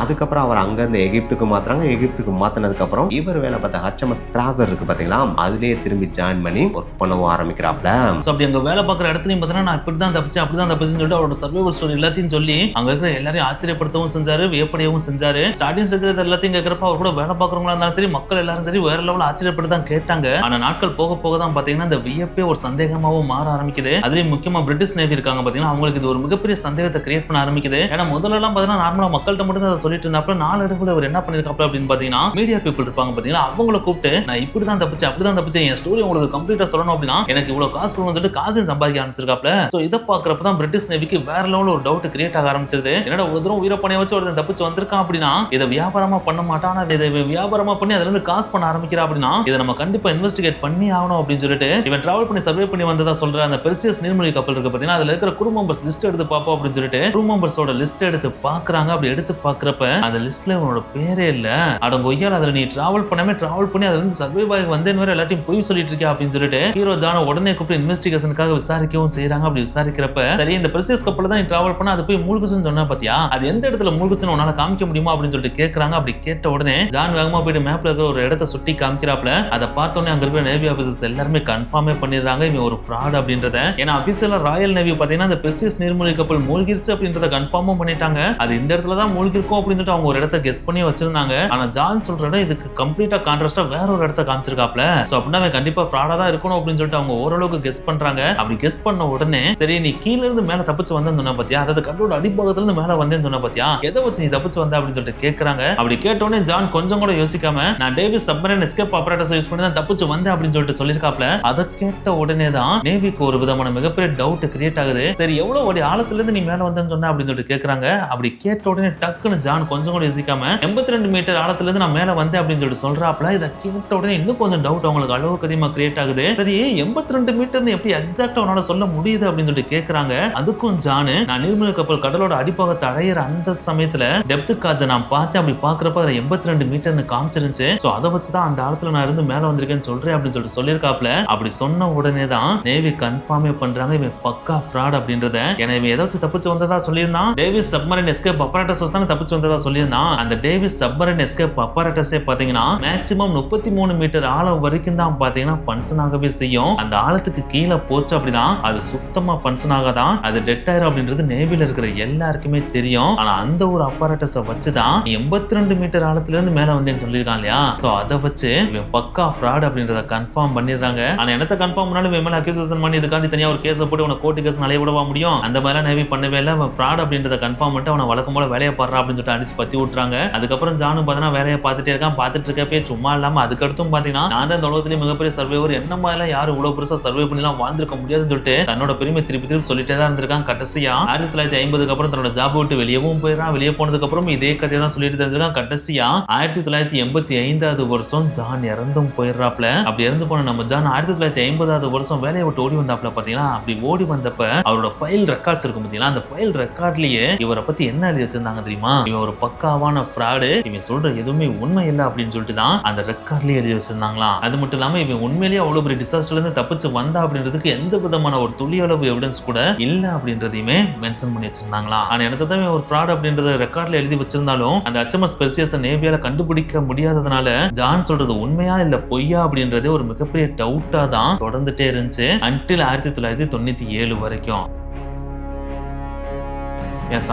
அதுக்கப்புறம் அவர் அங்க இருந்து எகிப்துக்கு மாத்துறாங்க. எகிப்துக்கு மாத்தினதுக்கு அப்புறம் இவர் வேலை பார்த்த HMS திராசர் இருக்கு பாத்தீங்களா, அதுலயே திரும்பி ஜாயின் பண்ணி ஒர்க் பண்ணவும் ஆரம்பிக்கிறாப்ல. அப்படி அங்க வேலை பார்க்குற இடத்துலயும் பாத்தீங்கன்னா நான் இப்படிதான் தப்பிச்சேன் அப்படிதான் தப்பிச்சுன்னு சொல்லிட்டு அவரோட சர்வைவல் ஸ்டோரி எல்லாத்தையும் சொல்லி அங்க இருக்கிற எல்லாரையும் ஆச்சரியப்படுத்தவும் செஞ்சாரு, வியப்படையவும் செஞ்சாரு. ஸ்டார்டிங் ஸ்டேஜ்ல எல்லாத்தையும் கேட்கறப்ப அவர் கூட வேலை பார்க்கறவங்களா இருந்தாலும் சரி, மக்கள் எல்லாரும் சரி வேற லெவல் ஆச்சரியப்பட்டு தான் கேட்டாங்க. ஆனா நாட்கள் போக போக தான் பாத்தீங்கன்னா இந்த வியப்பே ஒரு சந்தேகமாவும் மாற ஆரம்பிக்குது. அதுலயும் முக்கியமா பிரிட்டிஷ் நேவி இருக்காங்க பாத்தீங்கன்னா, அவங்களுக்கு இது ஒரு மிகப்பெரிய சந்தேகத்தை கிரியேட் பண்ண ஆரம்பிக்குது. ஏன்னா முதல்ல எல்லாம் பாத்தீங்கன்னா நார்மலா மக்கள்கிட்ட மட்டும் தான் சொல்லிட்டு இருந்தாப்ல, நாலு இடத்துல அவர் என்ன பண்ணிருக்காப்ல அப்படின்னு பாத்தீங்கன்னா மீடியா பீப்புள் இருப்பாங்க பாத்தீங்கன்னா, அவங்கள கூப்பிட்டு நான் இப்படிதான் தப்பிச்சேன் அப்படிதான் தப்பிச்சேன், என் ஸ்டோரி உங்களுக்கு கம்ப்ளீட்டா சொல்லணும் அப்படின்னா எனக்கு இவ்வளவு காசு கொடுன்னு சொல்லிட்டு காசையும் சம்பாதிக்க ஆரம்பிச்சிருக்காப்ல. சோ இதை பாக்குறப்ப தான் பிரிட்டிஷ் நேவிக்கு வேற லெவல் ஒரு டவுட் கிரியேட் ஆக ஆரம்பிச்சிருது. என்னடா ஒரு தூரம் உயிரப்பணைய வச்சு ஒருத்தன் தப்பிச்சு வந்திருக்கான் அப்படின்னா இதை வியாபாரமா பண்ண மாட்டான், ஆனா இதை வியாபாரமா பண்ணி அதுல இருந்து காசு பண்ண ஆரம்பிக்கிறா அப்படின்னா இதை நம்ம கண்டிப்பா இன்வெஸ்டிகேட் பண்ணி ஆகணும் அப்படின்னு சொல்லிட்டு இவன் டிராவல் பண்ணி சர்வே பண்ணி வந்ததா சொல்ற அந்த பெர்சியஸ் நீர்மூழ்கி கப்பல் இருக்கு பாத்தீங்கன்னா, அதுல இருக்கிற குரூ மெம்பர்ஸ் லிஸ்ட் எடுத்து பாப்போம் அப்படின்னு சொல்லிட்டு குரூ மெம்பர்ஸோட லிஸ்ட் எடுத்து பாக்குறாங்க. அப்படி எடுத்து பாக்குறப்ப அந்த லிஸ்ட்ல இவனோட பேரே இல்ல. அடங்கொய்யால் அதுல நீ டிராவல் பண்ணி அதுல இருந்து சர்வைவ் ஆகி வந்தேன்னு வேற எல்லாத்தையும் போய் சொல்லிட்டு இருக்கியா அப்படின்னு சொல்லிட்டு ஹீரோ ஜான உடனே கூப்பிட்டு இன்வெஸ்டிகேஷனுக்காக விசாரிக்கவும் செய்யறாங்க. அப்படி விசாரிக்கிறப்ப சரி இந்த பெர்சியஸ் கப்பல்ல தான் நீ டிராவல் பண்ண, அது போய் மூழ்குச்சுன்னு சொன்னா பாத்தியா, அது எந்த இடத்துல மூழ்குச்சுன்னு உன்னால காமிக்க முடியுமா அப்படின்னு சொல்லிட்டு கேட்கறாங்க. அப்படி கேட்ட உடனே ஜான் வேகமா போயிட்டு மேப்ல இருக்கிற ஒரு இடத்தை சுட்டி காமிக்கிறாப்ல. அதை பார்த்தோன்னே அங்க இருக்கிற நேவி ஆபீசர்ஸ் எல்லாருமே கன்ஃபார்மே பண்ணிடுறாங்க இவன் ஒரு ஃப்ராட் அப்படின்றத. ஏன்னா அபிஷியலா ராயல் நேவி பாத்தீங்கன்னா அந்த பெர்சியஸ் நீர்மூழ்கி கப்பல் மூழ்கிருச்சு அப்படின்றத கன்ஃபார்மும் பண்ணிட்டாங்க. அது இந்த இடத்துல தான் மூழ்கிருக்கும் அப்படின்னு சொல்லிட்டு அவங்க ஒரு இடத்தை கெஸ் பண்ணி வச்சிருந்தாங்க. ஆனா ஜான் சொல்றத இதுக்கு கம்ப்ளீட்டா கான்ட்ராஸ்டா வேற ஒரு இடத்தை காமிச்சிருக்காப்ல. சோ அப்படின்னா அவன் கண்டிப்பா ஃப்ராடா தான் இருக்கணும் அப்படின்னு சொல்லிட்டு அவங்க ஓரளவுக்கு கெஸ் பண்றாங்க. அப்படி கெஸ் பண்ண உடனே சரி நீ கீழ இருந்து மேல தப்பிச்சு வந்தேன்னு சொன்னா பாத்தியா, அதாவது கடலோட அடிப்பாகத்துல இருந்து மேல வந்தேன்னு சொன்னா பாத்தியா, எதை வச்சு நீ தப்பிச்சு வந்த அப்படின்னு சொல்லிட்டு கேட்கறாங்க. அப்படி கேட்ட உடனே ஜான் கொஞ்சம் கூட யோசிக்காம நான் Davis submarine escape operators use பண்ணி தான் தப்பிச்சு வந்தேன் அப்படின்னு சொல்லிட்டு சொல்லிருக்காப்ல. அதை கேட்ட உடனே தான் நேவிக்கு ஒரு விதமான மிகப்பெரிய டவுட் கிரியேட் ஆகுது. சரி எவ்வளவு அடி ஆழத்துல இருந்து நீ மேல வந்தேன்னு சொன்ன அப்படின்னு சொல்லிட்டு கேட்கறாங்க. அப்படி கேட்ட உடனே டக்குன்னு ஜான் கொஞ்சம் கூட யோசிக்காம 82 மீட்டர் ஆழத்துல இருந்து நான் மேல வந்தேன் அப்படின்னு சொல்லிட்டு சொல்றாப்ல. இதை கேட்ட உடனே இன்னும் கொஞ்சம் டவுட் அவங்களுக்கு அளவுக்கு அதிகமா கிரியேட் ஆகுது. சரி 82 மீட்டர்னு எப்படி எக்ஸாக்டா உன்னால சொல்ல முடியுது அப்படின்னு சொல்லிட்டு கேட்கறாங்க. அதுக்கும் ஜானு நான் நீர்மூழ்கி கப்பல் கடலோட அடிப்பாகத்தை அடையிற அந்த சமயத்துல டெப்த் காஜை நான் பார்த்தேன். அப்படி பாக்குறப்ப அதை 82 மீட்டர்னு காமிச்சிருந்துச்சு. சோ அதை வச்சுதான் அந்த ஆழத்துல நான் இருந்து மேல வந்திருக்கேன்னு சொல்றேன் அப்படின்னு சொல்லிட்டு சொல்லியிருக்காப்ல. அப்படி சொன்ன உடனே தான் நேவி கன்ஃபார்மே பண்றாங்க இவன் பக்கா ஃப்ராட் அப்படின்றத. ஏன்னா இவன் ஏதாச்சும் தப்பிச்சு வந்ததா சொல்லியிருந்தான், டேவிஸ் சப்மரைன் எஸ்கேப் ஆபரேட்டர்ஸ் தானே தப்பிச்சு வந்ததா இருக்கிறதா சொல்லியிருந்தான். அந்த டேவிஸ் சப்மரைன் எஸ்கேப் அப்பரேட்டஸே பாத்தீங்கன்னா மேக்ஸிமம் 33 மீட்டர் ஆழம் வரைக்கும் தான் பாத்தீங்கன்னா பன்சன் ஆகவே செய்யும். அந்த ஆழத்துக்கு கீழே போச்சு அப்படின்னா அது சுத்தமா பன்சன் ஆகாதான், அது டெட் ஆயிரும் அப்படின்றது நேவில இருக்கிற எல்லாருக்குமே தெரியும். ஆனா அந்த ஒரு அப்பரேட்டஸை வச்சுதான் 82 மீட்டர் ஆழத்துல இருந்து மேல வந்தேன்னு சொல்லியிருக்கான் இல்லையா. சோ அதை வச்சு இவன் பக்கா ஃப்ராட் அப்படின்றத கன்ஃபார்ம் பண்ணிடுறாங்க. ஆனா என்னத்த கன்ஃபார்ம் பண்ணாலும் இவன் மேல அக்யூசேஷன் பண்ணி இதுக்காண்டி தனியா ஒரு கேஸை போட்டு உனக்கு கோர்ட்டு கேஸ் நிறைய விடவா முடியும்? அந்த மாதிரிலாம் நேவி பண்ணவே இல்லை. அவன் ஃப்ராட் அப்படின்றத கன்ஃபார்ம் பண்ணிட்டு அவனை வழக்கம் போல வேலையை பாடுறா அப்படின்னு சொல்லிட்டு அடிச்சு பத்தி விட்டுறாங்க. அதுக்கப்புறம் ஜானும் பார்த்தீங்கன்னா வேலையை பார்த்துட்டே இருக்கான். பார்த்துட்டு இருக்கப்பே சும்மா இல்லாம அதுக்கடுத்தும் பாத்தீங்கன்னா நான் தான் இந்த உலகத்திலேயே மிகப்பெரிய சர்வைவர், என்ன மாதிரிலாம் யாரும் இவ்வளவு பெருசா சர்வை பண்ணிலாம் வாழ்ந்திருக்க முடியாதுன்னு சொல்லிட்டு தன்னோட பெருமை திருப்பி சொல்லிட்டே தான் இருந்திருக்கான். கடைசியா 1950க்கு அப்புறம் தன்னோட ஜாப் விட்டு வெளியவும் போயிடறான். வெளியே போனதுக்கு அப்புறம் இதே கதையை தான் சொல்லிட்டு தெரிஞ்சிருக்கான். கடைசியா 1985 வருஷம் ஜான் இறந்தும் போயிடுறாப்ல. அப்படி இறந்து போன நம்ம ஜான் 1950 வருஷம் வேலையை விட்டு ஓடி வந்தாப்ல. பாத்தீங்கன்னா அப்படி ஓடி வந்தப்ப அவரோட ஃபைல் ரெக்கார்ட்ஸ் இருக்கும் பாத்தீங்களா, அந்த ஃபைல் ரெக்கார்ட்லயே இவரை பத்தி என்ன எழுதி வச்சிருந்தாங்க தெரியுமா? இவன் ஒரு பக்காவான ஃப்ராடு, இவன் சொல்ற எதுவுமே உண்மை இல்லை அப்படின்னு சொல்லிட்டு தான் அந்த ரெக்கார்ட்லயே எழுதி வச்சிருந்தாங்களாம். அது மட்டும் இல்லாம இவன் உண்மையிலேயே அவ்வளவு பெரிய டிசாஸ்டர்ல இருந்து தப்பிச்சு வந்தா அப்படின்றதுக்கு எந்த விதமான ஒரு துளி அளவு எவிடன்ஸ் கூட இல்ல அப்படின்றதையுமே மென்ஷன் பண்ணி வச்சிருந்தாங்களாம். ஆனா எனக்கு தான் ஒரு ஃப்ராட் அப்படின்றத ரெக்கார்ட்ல எழுதி வச்சிருந்தாலும் அந்த HMS பெர்சியஸை நேவியால கண்டுபிடிக்க முடியாததுனால ஜான் சொல்றது உண்மையா இல்ல பொய்யா அப்படின்றதே ஒரு மிகப்பெரிய டவுட்டா தான் தொடர்ந்துட்டே இருந்துச்சு until 1997 வரைக்கும்.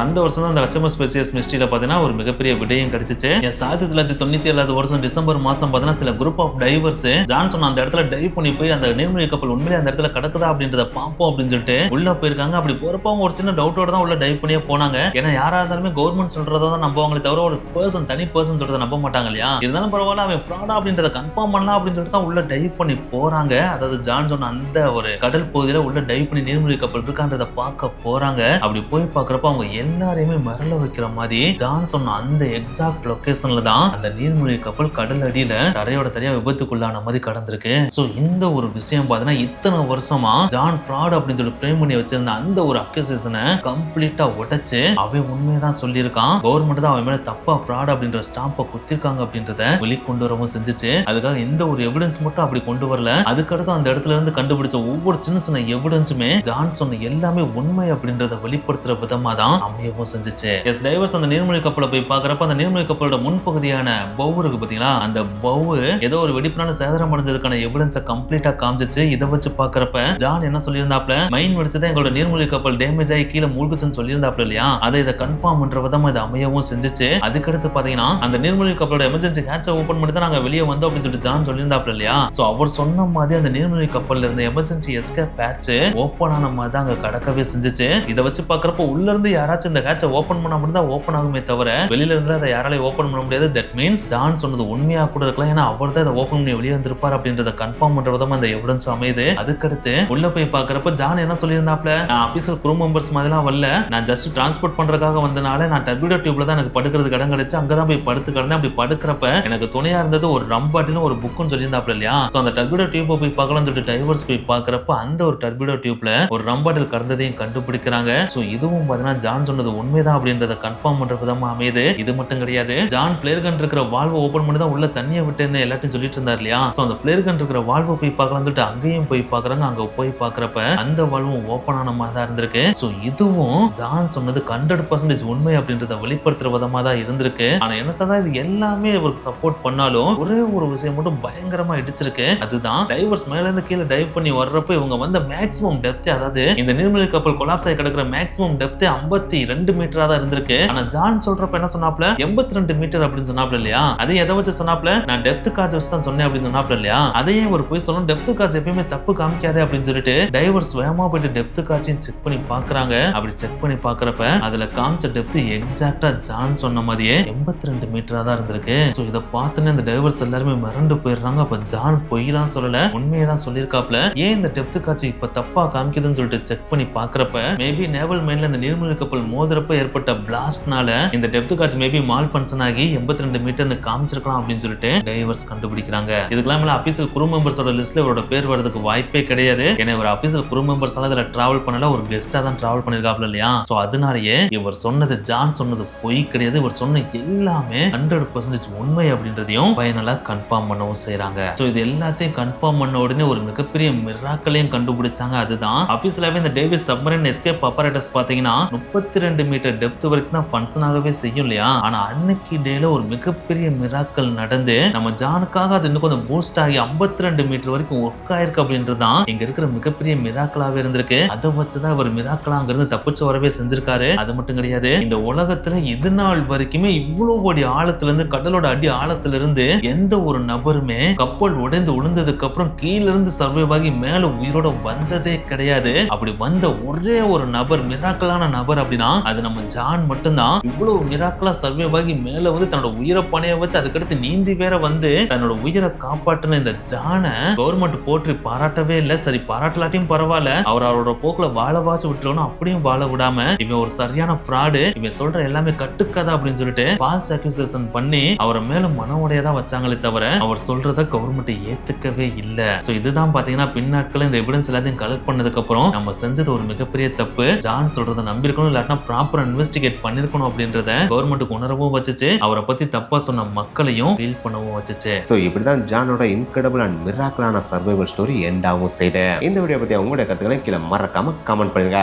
அந்த வருஷம் தான் அந்த HMS பெர்சியஸ் மிஸ்ட்ரியில பாத்தீங்கன்னா ஒரு மிகப்பெரிய விடயம் கிடைச்சிச்சு. 1997 வருஷம் டிசம்பர் மாசம் பாத்தீங்கன்னா சில குரூப் ஆஃப் டைவர்ஸ் ஜான் சொன்ன அந்த இடத்துல டைவ் பண்ணி போய் அந்த நீர்மூழ்கி கப்பல் உண்மையிலே அந்த இடத்துல கிடக்குதா அப்படின்றத பார்ப்போம் அப்படின்னு சொல்லிட்டு உள்ள போயிருக்காங்க. அப்படி போறப்ப அவங்க ஒரு சின்ன டவுட்டோட தான் உள்ள டைவ் பண்ணியே போனாங்க. ஏன்னா யாரா இருந்தாலுமே கவர்மெண்ட் சொல்றதை தான் நம்புவாங்களே தவிர ஒரு தனி பர்சன் சொல்றதை நம்ப மாட்டாங்க இல்லையா. இருந்தாலும் பரவாயில்ல அவன் ஃப்ராடா அப்படின்றத கன்ஃபார்ம் பண்ணலாம் அப்படின்னு சொல்லிட்டு தான் உள்ள டைவ் பண்ணி போறாங்க. அதாவது ஜான் சொன்ன அந்த ஒரு கடல் பகுதியில உள்ள டைவ் பண்ணி நீர்மூழ்கி கப்பல் இருக்கான்றத பார்க்க போறாங்க. அப்படி போய் பாக்குறப்ப அவங்க எல்லாரையுமே மரல வைக்கிற மாதிரி ஜான் சொன்ன அந்த எக்ஸாக்ட் லொகேஷன்ல தான் அந்த நீர்மூழ்கி கப்பல் கடல் அடியில தரையோட தரையா விபத்துக்குள்ளான மாதிரி கடந்திருக்கு. சோ இந்த ஒரு விஷயம் பாத்தீங்கன்னா இத்தனை வருஷமா ஜான் ஃப்ராட் அப்படின்னு சொல்லி ஃப்ரேம் பண்ணி வச்சிருந்த அந்த ஒரு அக்யூசேஷனை கம்ப்ளீட்டா உடைச்சு அவன் உண்மையதான் சொல்லியிருக்கான். கவர்மெண்ட் தான் அவன் மேல தப்பா ஃப்ராட் அப்படின்ற ஸ்டாம்பை குத்திருக்காங்க அப்படின்றத வெளிக்கொண்டு வரவும் செஞ்சுச்சு. அதுக்காக எந்த ஒரு எவிடன்ஸ் மட்டும் அப்படி கொண்டு வரல. அதுக்கடுத்து அந்த இடத்துல இருந்து கண்டுபிடிச்ச ஒவ்வொரு சின்ன சின்ன எவிடன்ஸுமே ஜான் சொன்ன எல்லாமே உண்மை அப்படின்றத வெளிப்படுத்துற விதமா தான் அமையவும் செஞ்சுச்சு. டைவர்ஸ் அந்த நீர்மூழ்கி கப்பலை போய் பாக்குறப்ப அந்த நீர்மூழ்கி கப்பலோட முன்பகுதியான பவு இருக்கு பாத்தீங்களா, அந்த பவு ஏதோ ஒரு வெடிப்புனால சேதம் அடைஞ்சதுக்கான எவிடன்ஸை கம்ப்ளீட்டா காமிச்சிச்சு. இதை வச்சு பாக்குறப்ப ஜான் என்ன சொல்லியிருந்தாப்ல, மைன் வெடிச்சதை எங்களோட நீர்மூழ்கி கப்பல் டேமேஜ் ஆகி கீழே மூழ்குச்சுன்னு சொல்லியிருந்தாப்ல இல்லையா. அதை இதை கன்ஃபார்ம் பண்ற விதமா இதை அமையவும் செஞ்சுச்சு. அதுக்கடுத்து பாத்தீங்கன்னா அந்த நீர்மூழ்கி கப்பலோட எமர்ஜென்சி ஹேட்சை ஓபன் பண்ணி தான் நாங்க வெளியே வந்தோம் அப்படின்னு சொல்லிட்டு ஜான் சொல்லியிருந்தாப்ல இல்லையா. சோ அவர் சொன்ன மாதிரி அந்த நீர்மூழ்கி கப்பல்ல இருந்த எமர்ஜென்சி எஸ்கேப் ஹேட்ச் ஓபன் ஆன மாதிரி தான் அங்க கடக்கவே செஞ்சுச்சு. இதை வச்சு பாக்குறப்ப உள்ள இருந்து யாராச்சும் இந்த ஹேட்சை ஓபன் பண்ண மட்டும் தான் ஓபன் ஆகுமே தவிர வெளியில இருந்து அதை யாராலையும் ஓபன் பண்ண முடியாது. தட் மீன்ஸ் ஜான் சொன்னது உண்மையா கூட இருக்கலாம். ஏன்னா அவர் தான் இதை ஓபன் பண்ணி வெளியே வந்திருப்பார் அப்படின்றத கன்ஃபார்ம் பண்ற விதமா அந்த எவிடன்ஸ் அமையுது. அதுக்கடுத்து உள்ள போய் பாக்குறப்ப ஜான் என்ன சொல்லியிருந்தாப்ல, நான் ஆபீசர் குரூ மெம்பர்ஸ் மாதிரிலாம் வரல, நான் ஜஸ்ட் டிரான்ஸ்போர்ட் பண்றதுக்காக வந்தனால நான் டர்பிடோ டியூப்ல தான் எனக்கு படுக்கிறதுக்கு இடம் கிடைச்சு அங்கதான் போய் படுத்து கிடந்தேன். அப்படி படுக்கிறப்ப எனக்கு துணையா இருந்தது ஒரு ரம்பாட்டிலும் ஒரு புக்குன்னு சொல்லியிருந்தாப்ல இல்லையா. சோ அந்த டர்பிடோ டியூப்பை போய் பார்க்கலாம் சொல்லிட்டு டைவர்ஸ் போய் பாக்குறப்ப அந்த ஒரு டர்பிடோ டியூப்ல ஒரு ரம்பாட்டில் கடந்ததையும் கண்டுபிடிக்கிறாங்க. சோ இதுவும் பாத்தீங்கன்னா ஜான் சொன்னது உண்மைதான் அப்படின்றத கன்ஃபார்ம் பண்ற விதமா அமையுது. இது மட்டும் கிடையாது, ஜான் பிளேயர் கன் இருக்கிற வால்வை ஓபன் பண்ணி தான் உள்ள தண்ணியை விட்டுன்னு எல்லாத்தையும் சொல்லிட்டு இருந்தார் இல்லையா. சோ அந்த பிளேயர் கன் இருக்கிற வால்வை போய் பார்க்கலாம் சொல்லிட்டு அங்கேயும் போய் பாக்குறாங்க. அங்க போய் பாக்குறப்ப அந்த வால்வும் ஓபன் ஆன மாதிரி தான் இருந்திருக்கு. சோ இதுவும் ஜான் சொன்னது 100% உண்மை அப்படின்றத வெளிப்படுத்துற விதமா தான் இருந்திருக்கு. ஆனா என்னத்தான் இது எல்லாமே அவருக்கு சப்போர்ட் பண்ணாலும் ஒரே ஒரு விஷயம் மட்டும் பயங்கரமா இடிச்சிருக்கு. அதுதான் டைவர்ஸ் மேல இருந்து கீழே டைவ் பண்ணி வர்றப்ப இவங்க வந்த மேக்ஸிமம் டெப்த், அதாவது இந்த நீர்மூழ்கி கப்பல் கொலாப்ஸ் ஆகி கிடக்கிற மேக்ஸிமம் டெப்த் 52 மீட்டரா தான் இருந்திருக்கு. ஆனா ஜான் சொல்றப்ப என்ன சொன்னாப்ல 82 மீட்டர் அப்படின்னு சொன்னாப்ல இல்லையா. அதை எதை வச்சு சொன்னாப்ல, நான் டெப்த் காஜ் வச்சு தான் சொன்னேன் அப்படின்னு சொன்னாப்ல இல்லையா. அதையே ஒரு போய் சொல்லணும், டெப்த் காஜ் எப்பயுமே தப்பு காமிக்காதே அப்படின்னு சொல்லிட்டு டைவர்ஸ் வேகமா போயிட்டு டெப்த் காஜையும் செக் பண்ணி பாக்குறாங்க. அப்படி செக் பண்ணி பாக்குறப்ப அதுல காமிச்ச டெப்த் எக்ஸாக்டா ஜான் சொன்ன மாதிரியே 82 மீட்டரா தான் இருந்திருக்கு. சோ இதை பார்த்துன்னு இந்த டைவர்ஸ் எல்லாருமே மிரண்டு போயிடுறாங்க. அப்ப ஜான் பொய்யெல்லாம் சொல்லல, உண்மையை தான் சொல்லியிருக்காப்ல. ஏன் இந்த டெப்த் காட்சி இப்ப தப்பா காமிக்குதுன்னு சொல்லிட்டு செக் பண்ணி பாக்குறப்ப மேபி நேவல் மைன்ல இந்த நீர்மூழ்கி கப்பல் மோதுறப்ப ஏற்பட்ட பிளாஸ்ட்னால இந்த டெப்த் காட்சி மேபி மால் ஃபங்க்ஷன் ஆகி 82 மீட்டர்னு காமிச்சிருக்கலாம் அப்படின்னு சொல்லிட்டு டைவர்ஸ் கண்டுபிடிக்கிறாங்க. இதுக்கெல்லாம் மேல அபிஷியல் குரூ மெம்பர்ஸோட லிஸ்ட்ல இவரோட பேர் வரதுக்கு வாய்ப்பே கிடையாது. ஏன்னா இவர் அபிஷியல் குரூ மெம்பர்ஸ் எல்லாம் இதுல டிராவல் பண்ணல, ஒரு கெஸ்டா தான் டிராவல் பண்ணிருக்காப்ல இல்லையா. சோ அதனாலேயே இவர் சொன்னது, ஜான் சொன்னது பொய் கிடையாது, இவர் சொன்ன எல்லாமே 100% உண்மை அப்படின்றதையும் ஃபைனலா கன்ஃபார்ம் பண்ணவும் செய்யறாங்க. சோ இது எல்லாத்தையும் கன்ஃபார்ம் பண்ண உடனே ஒரு மிகப்பெரிய மிராக்கலையும் கண்டுபிடிச்சாங்க. அதுதான் அபிஷியலாவே இந்த டேவிஸ் சப்மரைன் எஸ்கேப் அப்பரேட்டஸ் பாத்தீங்கன்னா 32 மீட்டர் டெப்த் வரைக்கும் தான் ஃபங்க்ஷன் ஆகவே செய்யும் இல்லையா. ஆனா அன்னைக்கு டேல ஒரு மிகப்பெரிய மிராக்கள் நடந்து நம்ம ஜானுக்காக அது இன்னும் கொஞ்சம் பூஸ்ட் ஆகி 52 மீட்டர் வரைக்கும் ஒர்க் ஆயிருக்கு அப்படின்றதுதான் இங்க இருக்கிற மிகப்பெரிய மிராக்களாவே இருந்திருக்கு. அதை வச்சுதான் அவர் மிராக்கலா அங்கிருந்து தப்பிச்சு வரவே செஞ்சிருக்காரு. அது மட்டும் கிடையாது, இந்த உலகத்துல இது நாள் வரைக்குமே இவ்வளவு அடி ஆழத்துல இருந்து, கடலோட அடி ஆழத்துல இருந்து எந்த ஒரு நபருமே கப்பல் உடைந்து விழுந்ததுக்கு அப்புறம் கீழ இருந்து சர்வைவ் ஆகி மேல உயிரோட வந்ததே கிடையாது. அப்படி வந்த ஒரே ஒரு நபர், மிராக்கலான நபர் அப்படின்னா அது நம்ம ஜான் மட்டும்தான். இவ்வளவு மிராக்கலா சர்வைவ் ஆகி மேல வந்து தன்னோட உயிரை பணைய வச்சு அதுக்கடுத்து நீந்தி வேற வந்து தன்னோட உயிரை காப்பாற்றின இந்த ஜான கவர்மெண்ட் போற்றி பாராட்டவே இல்ல. சரி, பாராட்டலாட்டியும் பரவாயில்ல, அவரோட போக்குல வாழவாச்சு விட்டுறோம், அப்படியும் வாழ விடாம இவன் ஒரு சரியான ஃப்ராடு, இவன் சொல்ற எல்லாமே கட்டுக்கதை அப்படின்னு சொல்லிட்டு ஃபால்ஸ் அக்யூசேஷன் பண்ணி அவரை மேல மன உடையதான் வச்சாங்களே தவிர அவர் சொல்றத கவர்மெண்ட் ஏத்துக்கவே இல்ல. சோ இதுதான் பாத்தீங்கன்னா பின்னாட்கள் இந்த எவிடன்ஸ் எல்லாத்தையும் கலெக்ட் பண்ணதுக்கு அப்புறம் நம்ம செஞ்சது ஒரு மிகப்பெரிய தப்பு. ஜான் சொல்றதை நம்பிருக்கணும், இல்லாட்டினா ப்ராப்பரா இன்வெஸ்டிகேட் பண்ணிருக்கணும் அப்படின்றத கவர்மெண்ட்டுக்கு உணரவும் வச்சுச்சு. அவரை பத்தி தப்பா சொன்ன மக்களையும் ஃபீல் பண்ணவும் வச்சுச்சு. சோ இப்படிதான் ஜானோட இன்கிரெடிபிள் அண்ட் மிராக்கலான சர்வைவல் ஸ்டோரி எண்ட் ஆகும் செய்து. இந்த வீடியோ பத்தி உங்களுடைய கருத்துக்களை கீழே மறக்காம கமெண்ட் பண்ணுங்க.